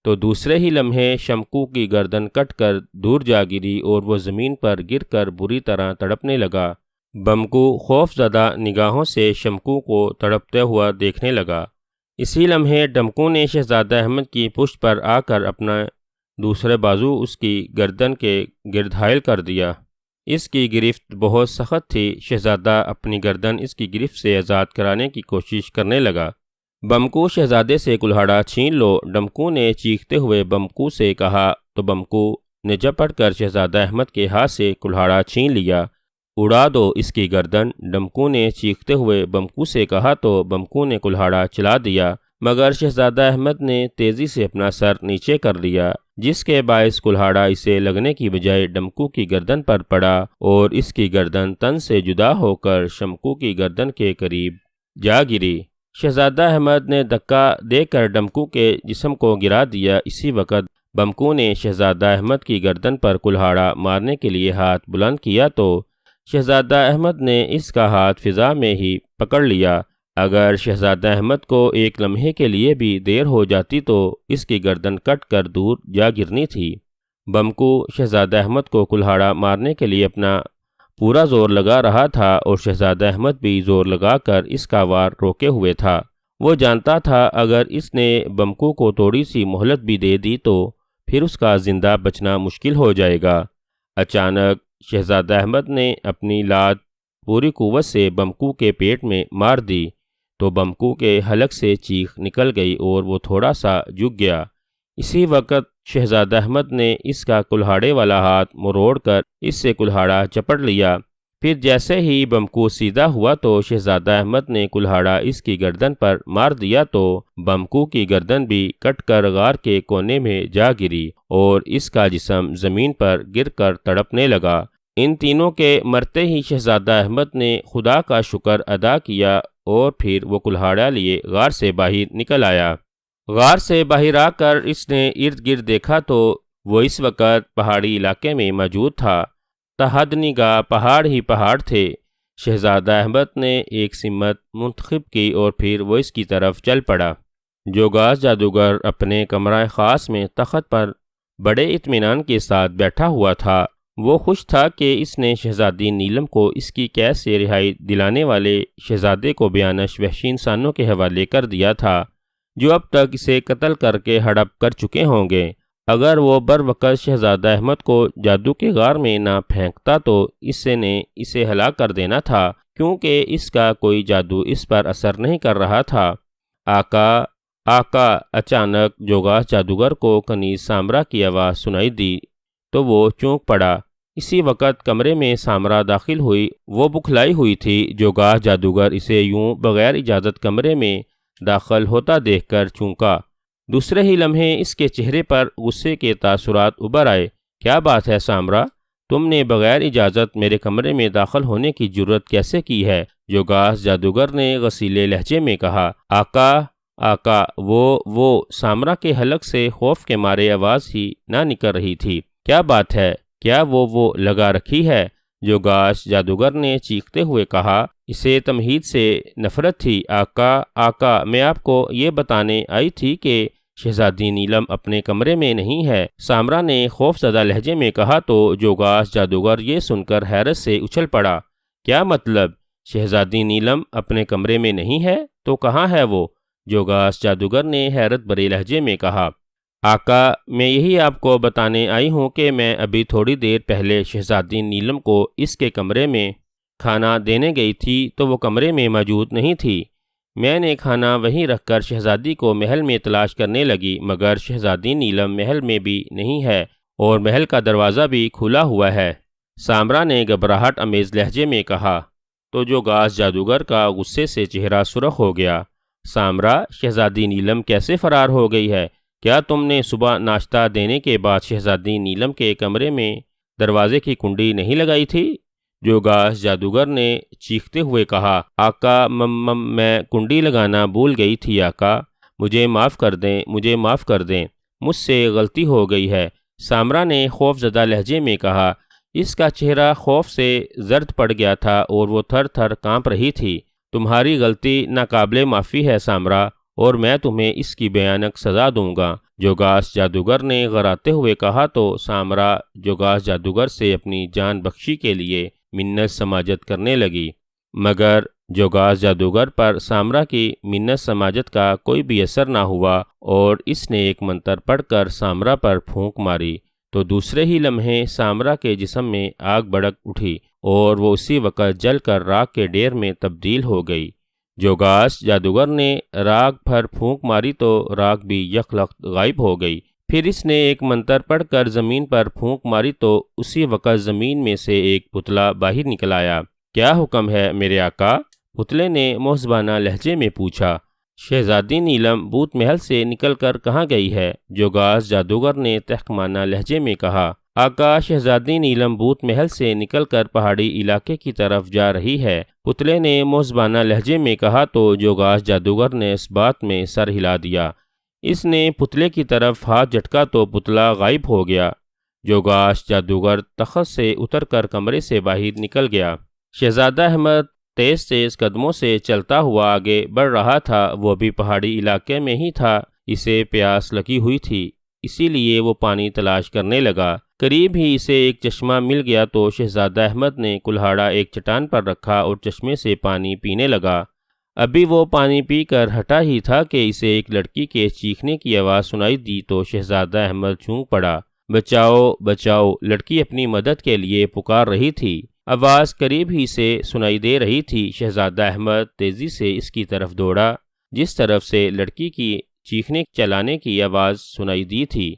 تو دوسرے ہی لمحے شمکو کی گردن کٹ کر دور جا گری اور وہ زمین پر گر کر بری طرح تڑپنے لگا۔ بمکو خوف زدہ نگاہوں سے شمکو کو تڑپتے ہوا دیکھنے لگا۔ اسی لمحے ڈمکو نے شہزادہ احمد کی پشت پر آ کر اپنا دوسرے بازو اس کی گردن کے گرد حائل کر دیا۔ اس کی گرفت بہت سخت تھی۔ شہزادہ اپنی گردن اس کی گرفت سے آزاد کرانے کی کوشش کرنے لگا۔ بمکو شہزادے سے کلہاڑا چھین لو، ڈمکو نے چیختے ہوئے بمکو سے کہا تو بمکو نے جھپٹ کر شہزادہ احمد کے ہاتھ سے کلہاڑا چھین لیا۔ اڑا دو اس کی گردن، ڈمکو نے چیختے ہوئے بمکو سے کہا تو بمکو نے کلہاڑا چلا دیا، مگر شہزادہ احمد نے تیزی سے اپنا سر نیچے کر لیا، جس کے باعث کلہاڑا اسے لگنے کی بجائے ڈمکو کی گردن پر پڑا اور اس کی گردن تن سے جدا ہو کر شمکو کی گردن کے قریب جا گری۔ شہزادہ احمد نے دھکا دے کر ڈمکو کے جسم کو گرا دیا۔ اسی وقت بمکو نے شہزادہ احمد کی گردن پر کلہاڑا مارنے کے لیے ہاتھ بلند کیا تو شہزادہ احمد نے اس کا ہاتھ فضا میں ہی پکڑ لیا۔ اگر شہزادہ احمد کو ایک لمحے کے لیے بھی دیر ہو جاتی تو اس کی گردن کٹ کر دور جا گرنی تھی۔ بمکو شہزادہ احمد کو کلہاڑا مارنے کے لیے اپنا پورا زور لگا رہا تھا اور شہزادہ احمد بھی زور لگا کر اس کا وار روکے ہوئے تھا۔ وہ جانتا تھا اگر اس نے بمکو کو تھوڑی سی مہلت بھی دے دی تو پھر اس کا زندہ بچنا مشکل ہو جائے گا۔ اچانک شہزادہ احمد نے اپنی لات پوری قوت سے بمکو کے پیٹ میں مار دی تو بمکو کے حلق سے چیخ نکل گئی اور وہ تھوڑا سا جھک گیا۔ اسی وقت شہزادہ احمد نے اس کا کلہاڑے والا ہاتھ مروڑ کر اس سے کلہاڑا چپٹ لیا۔ پھر جیسے ہی بمکو سیدھا ہوا تو شہزادہ احمد نے کلہاڑا اس کی گردن پر مار دیا تو بمکو کی گردن بھی کٹ کر غار کے کونے میں جا گری اور اس کا جسم زمین پر گر کر تڑپنے لگا۔ ان تینوں کے مرتے ہی شہزادہ احمد نے خدا کا شکر ادا کیا اور پھر وہ کلہاڑا لیے غار سے باہر نکل آیا۔ غار سے باہر آ کر اس نے ارد گرد دیکھا تو وہ اس وقت پہاڑی علاقے میں موجود تھا۔ تحد نگاہ پہاڑ ہی پہاڑ تھے۔ شہزادہ احمد نے ایک سمت منتخب کی اور پھر وہ اس کی طرف چل پڑا۔ جوگاس جادوگر اپنے کمرہ خاص میں تخت پر بڑے اطمینان کے ساتھ بیٹھا ہوا تھا۔ وہ خوش تھا کہ اس نے شہزادی نیلم کو اس کی قید سے رہائی دلانے والے شہزادے کو بیانش وحشی انسانوں کے حوالے کر دیا تھا جو اب تک اسے قتل کر کے ہڑپ کر چکے ہوں گے۔ اگر وہ بروقت شہزادہ احمد کو جادو کے غار میں نہ پھینکتا تو اس نے اسے ہلاک کر دینا تھا، کیونکہ اس کا کوئی جادو اس پر اثر نہیں کر رہا تھا۔ آقا آقا! اچانک جوگاس جادوگر کو کنیز سامرا کی آواز سنائی دی تو وہ چونک پڑا۔ اسی وقت کمرے میں سامرا داخل ہوئی۔ وہ بکھلائی ہوئی تھی۔ جوگاس جادوگر اسے یوں بغیر اجازت کمرے میں داخل ہوتا دیکھ کر چونکا۔ دوسرے ہی لمحے اس کے چہرے پر غصے کے تاثرات ابھر آئے۔ کیا بات ہے سامرا؟ تم نے بغیر اجازت میرے کمرے میں داخل ہونے کی جرت کیسے کی ہے؟ جوگاس جادوگر نے غصیلے لہجے میں کہا۔ آقا آقا! وہ سامرا کے حلق سے خوف کے مارے آواز ہی نہ نکل رہی تھی۔ کیا بات ہے؟ کیا وہ لگا رکھی ہے؟ جوگاس جادوگر نے چیختے ہوئے کہا۔ اسے تمہید سے نفرت تھی۔ آقا آقا! میں آپ کو یہ بتانے آئی تھی کہ شہزادی نیلم اپنے کمرے میں نہیں ہے، سامرا نے خوف زدہ لہجے میں کہا تو جوگاس جادوگر یہ سن کر حیرت سے اچھل پڑا۔ کیا مطلب؟ شہزادی نیلم اپنے کمرے میں نہیں ہے تو کہاں ہے وہ؟ جوگاس جادوگر نے حیرت بھرے لہجے میں کہا۔ آقا میں یہی آپ کو بتانے آئی ہوں کہ میں ابھی تھوڑی دیر پہلے شہزادی نیلم کو اس کے کمرے میں کھانا دینے گئی تھی تو وہ کمرے میں موجود نہیں تھی۔ میں نے کھانا وہیں رکھ کر شہزادی کو محل میں تلاش کرنے لگی، مگر شہزادی نیلم محل میں بھی نہیں ہے اور محل کا دروازہ بھی کھلا ہوا ہے، سامرا نے گھبراہٹ آمیز لہجے میں کہا۔ تو جوگاس جادوگر کا غصے سے چہرہ سرخ ہو گیا۔ سامرا، شہزادی نیلم کیسے فرار ہو گئی ہے؟ کیا تم نے صبح ناشتہ دینے کے بعد شہزادی نیلم کے کمرے میں دروازے کی کنڈی نہیں لگائی تھی؟ جوگاس جادوگر نے چیختے ہوئے کہا۔ آقا میں کنڈی لگانا بھول گئی تھی آقا، مجھے معاف کر دیں، مجھے معاف کر دیں، مجھ سے غلطی ہو گئی ہے، سامرا نے خوف زدہ لہجے میں کہا۔ اس کا چہرہ خوف سے زرد پڑ گیا تھا اور وہ تھر تھر کانپ رہی تھی۔ تمہاری غلطی ناقابل معافی ہے سامرا، اور میں تمہیں اس کی بھیانک سزا دوں گا، جوگاس جادوگر نے غراتے ہوئے کہا تو سامرا جوگاس جادوگر سے اپنی جان بخشی کے لیے منت سماجت کرنے لگی، مگر جوگاس جادوگر پر سامرا کی منت سماجت کا کوئی بھی اثر نہ ہوا اور اس نے ایک منتر پڑھ کر سامرا پر پھونک ماری تو دوسرے ہی لمحے سامرا کے جسم میں آگ بھڑک اٹھی اور وہ اسی وقت جل کر راکھ کے ڈھیر میں تبدیل ہو گئی۔ جوگاس جادوگر نے راکھ پر پھونک ماری تو راکھ بھی یکلخت غائب ہو گئی۔ پھر اس نے ایک منتر پڑھ کر زمین پر پھونک ماری تو اسی وقت زمین میں سے ایک پتلا باہر نکل آیا۔ کیا حکم ہے میرے آقا؟ پتلے نے موزبانہ لہجے میں پوچھا۔ شہزادی نیلم بھوت محل سے نکل کر کہاں گئی ہے؟ جوگاس جادوگر نے تحقمانہ لہجے میں کہا۔ آقا، شہزادی نیلم بھوت محل سے نکل کر پہاڑی علاقے کی طرف جا رہی ہے، پتلے نے موزبانہ لہجے میں کہا تو جوگاس جادوگر نے اس بات میں سر ہلا دیا۔ اس نے پتلے کی طرف ہاتھ جھٹکا تو پتلا غائب ہو گیا۔ جوگاس جادوگر تخت سے اتر کر کمرے سے باہر نکل گیا۔ شہزادہ احمد تیز تیز قدموں سے چلتا ہوا آگے بڑھ رہا تھا۔ وہ بھی پہاڑی علاقے میں ہی تھا۔ اسے پیاس لگی ہوئی تھی، اسی لیے وہ پانی تلاش کرنے لگا۔ قریب ہی اسے ایک چشمہ مل گیا تو شہزادہ احمد نے کلہاڑا ایک چٹان پر رکھا اور چشمے سے پانی پینے لگا۔ ابھی وہ پانی پی کر ہٹا ہی تھا کہ اسے ایک لڑکی کے چیخنے کی آواز سنائی دی تو شہزادہ احمد چونک پڑا۔ بچاؤ بچاؤ! لڑکی اپنی مدد کے لیے پکار رہی تھی۔ آواز قریب ہی سے سنائی دے رہی تھی۔ شہزادہ احمد تیزی سے اس کی طرف دوڑا جس طرف سے لڑکی کی چیخنے چلانے کی آواز سنائی دی تھی۔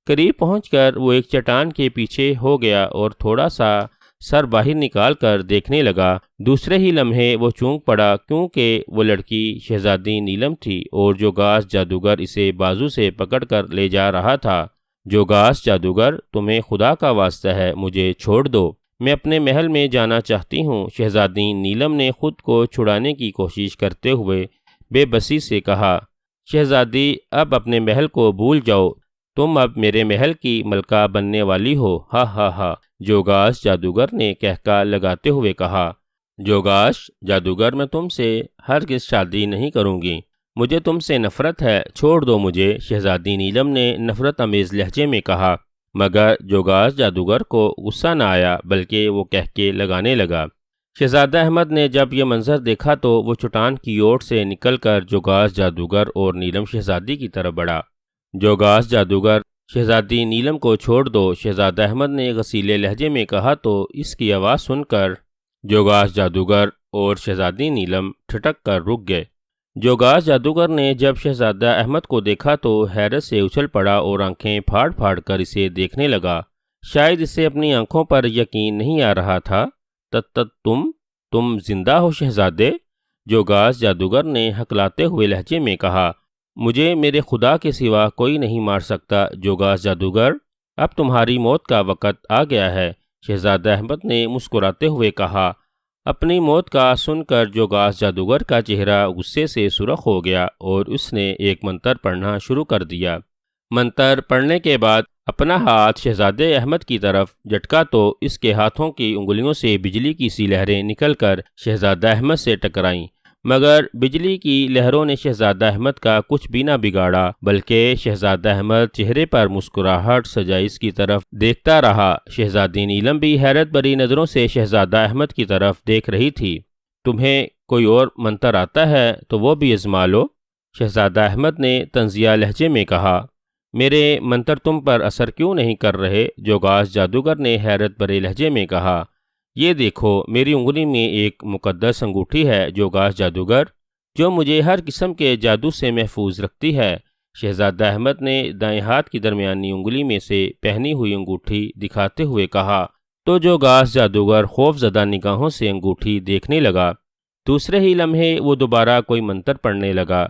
قریب پہنچ کر وہ ایک چٹان کے پیچھے ہو گیا اور تھوڑا سا سر باہر نکال کر دیکھنے لگا۔ دوسرے ہی لمحے وہ چونک پڑا کیونکہ وہ لڑکی شہزادی نیلم تھی اور جوگاس جادوگر اسے بازو سے پکڑ کر لے جا رہا تھا۔ جوگاس جادوگر، تمہیں خدا کا واسطہ ہے، مجھے چھوڑ دو، میں اپنے محل میں جانا چاہتی ہوں۔ شہزادی نیلم نے خود کو چھڑانے کی کوشش کرتے ہوئے بے بسی سے کہا۔ شہزادی، اب اپنے محل کو بھول جاؤ، تم اب میرے محل کی ملکہ بننے والی ہو، ہا ہا ہا! جوگاس جادوگر نے کہکا لگاتے ہوئے کہا۔ جوگاس جادوگر، میں تم سے ہرگز شادی نہیں کروں گی، مجھے تم سے نفرت ہے، چھوڑ دو مجھے، شہزادی نیلم نے نفرت آمیز لہجے میں کہا۔ مگر جوگاس جادوگر کو غصہ نہ آیا بلکہ وہ کہکے لگانے لگا۔ شہزادہ احمد نے جب یہ منظر دیکھا تو وہ چٹان کی اوٹ سے نکل کر جوگاس جادوگر اور نیلم شہزادی کی طرف بڑھا۔ جوگاس جادوگر، شہزادی نیلم کو چھوڑ دو، شہزادہ احمد نے غصیلے لہجے میں کہا تو اس کی آواز سن کر جوگاس جادوگر اور شہزادی نیلم ٹھٹک کر رک گئے۔ جوگاس جادوگر نے جب شہزادہ احمد کو دیکھا تو حیرت سے اچھل پڑا اور آنکھیں پھاڑ پھاڑ کر اسے دیکھنے لگا۔ شاید اسے اپنی آنکھوں پر یقین نہیں آ رہا تھا۔ تم زندہ ہو شہزادے؟ جوگاس جادوگر نے ہکلاتے ہوئے لہجے میں کہا۔ مجھے میرے خدا کے سوا کوئی نہیں مار سکتا جوگاس جادوگر، اب تمہاری موت کا وقت آ گیا ہے، شہزادہ احمد نے مسکراتے ہوئے کہا۔ اپنی موت کا سن کر جوگاس جادوگر کا چہرہ غصے سے سرخ ہو گیا اور اس نے ایک منتر پڑھنا شروع کر دیا۔ منتر پڑھنے کے بعد اپنا ہاتھ شہزادے احمد کی طرف جھٹکا تو اس کے ہاتھوں کی انگلیوں سے بجلی کی سی لہریں نکل کر شہزادہ احمد سے ٹکرائیں، مگر بجلی کی لہروں نے شہزادہ احمد کا کچھ بھی نہ بگاڑا بلکہ شہزادہ احمد چہرے پر مسکراہٹ سجائے اس کی طرف دیکھتا رہا۔ شہزادی نیلم بھی حیرت بھری نظروں سے شہزادہ احمد کی طرف دیکھ رہی تھی۔ تمہیں کوئی اور منتر آتا ہے تو وہ بھی آزما لو، شہزادہ احمد نے طنزیہ لہجے میں کہا۔ میرے منتر تم پر اثر کیوں نہیں کر رہے؟ جوگاس جادوگر نے حیرت بھرے لہجے میں کہا۔ یہ دیکھو، میری انگلی میں ایک مقدس انگوٹھی ہے جوگاس جادوگر، جو مجھے ہر قسم کے جادو سے محفوظ رکھتی ہے۔ شہزادہ احمد نے دائیں ہاتھ کی درمیانی انگلی میں سے پہنی ہوئی انگوٹھی دکھاتے ہوئے کہا تو جوگاس جادوگر خوف زدہ نگاہوں سے انگوٹھی دیکھنے لگا۔ دوسرے ہی لمحے وہ دوبارہ کوئی منتر پڑھنے لگا۔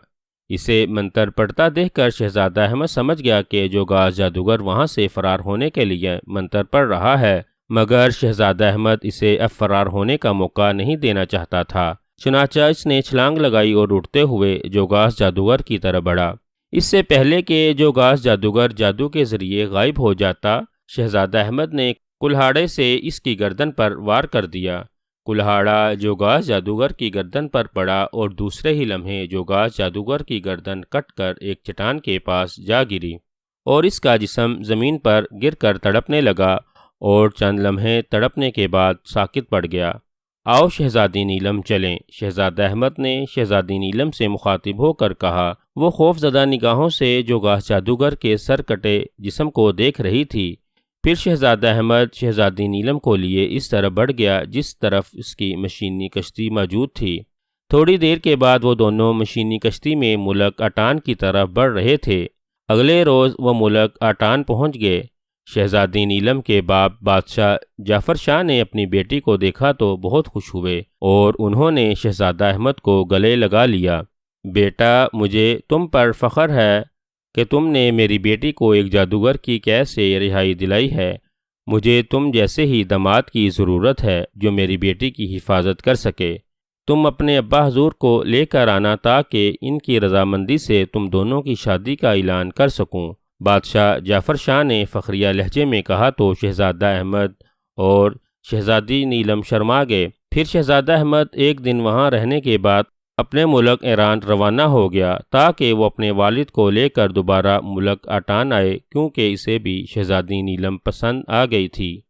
اسے منتر پڑھتا دیکھ کر شہزادہ احمد سمجھ گیا کہ جوگاس جادوگر وہاں سے فرار ہونے کے لیے منتر پڑھ رہا ہے، مگر شہزادہ احمد اسے اب فرار ہونے کا موقع نہیں دینا چاہتا تھا۔ چنانچہ اس نے چھلانگ لگائی اور اٹھتے ہوئے جوگاس جادوگر کی طرف بڑھا۔ اس سے پہلے کہ جوگاس جادوگر جادو کے ذریعے غائب ہو جاتا، شہزادہ احمد نے کلہاڑے سے اس کی گردن پر وار کر دیا۔ کلہاڑا جوگاس جادوگر کی گردن پر پڑا اور دوسرے ہی لمحے جوگاس جادوگر کی گردن کٹ کر ایک چٹان کے پاس جا گری اور اس کا جسم زمین پر گر کر تڑپنے لگا اور چند لمحے تڑپنے کے بعد ساکت پڑ گیا آؤ شہزادی نیلم چلیں۔ شہزادہ احمد نے شہزادی نیلم سے مخاطب ہو کر کہا۔ وہ خوف زدہ نگاہوں سے جوگاس جادوگر کے سر کٹے جسم کو دیکھ رہی تھی۔ پھر شہزادہ احمد شہزادی نیلم کو لیے اس طرف بڑھ گیا جس طرف اس کی مشینی کشتی موجود تھی۔ تھوڑی دیر کے بعد وہ دونوں مشینی کشتی میں ملک اٹان کی طرف بڑھ رہے تھے۔ اگلے روز وہ ملک اٹان پہنچ گئے۔ شہزادی نیلم کے باپ بادشاہ جعفر شاہ نے اپنی بیٹی کو دیکھا تو بہت خوش ہوئے اور انہوں نے شہزادہ احمد کو گلے لگا لیا۔ بیٹا، مجھے تم پر فخر ہے کہ تم نے میری بیٹی کو ایک جادوگر کی قید سے رہائی دلائی ہے۔ مجھے تم جیسے ہی داماد کی ضرورت ہے جو میری بیٹی کی حفاظت کر سکے۔ تم اپنے ابا حضور کو لے کر آنا تاکہ ان کی رضامندی سے تم دونوں کی شادی کا اعلان کر سکوں۔ بادشاہ جعفر شاہ نے فخریہ لہجے میں کہا تو شہزادہ احمد اور شہزادی نیلم شرما گئے۔ پھر شہزادہ احمد ایک دن وہاں رہنے کے بعد اپنے ملک ایران روانہ ہو گیا تاکہ وہ اپنے والد کو لے کر دوبارہ ملک اٹان آئے، کیونکہ اسے بھی شہزادی نیلم پسند آ گئی تھی۔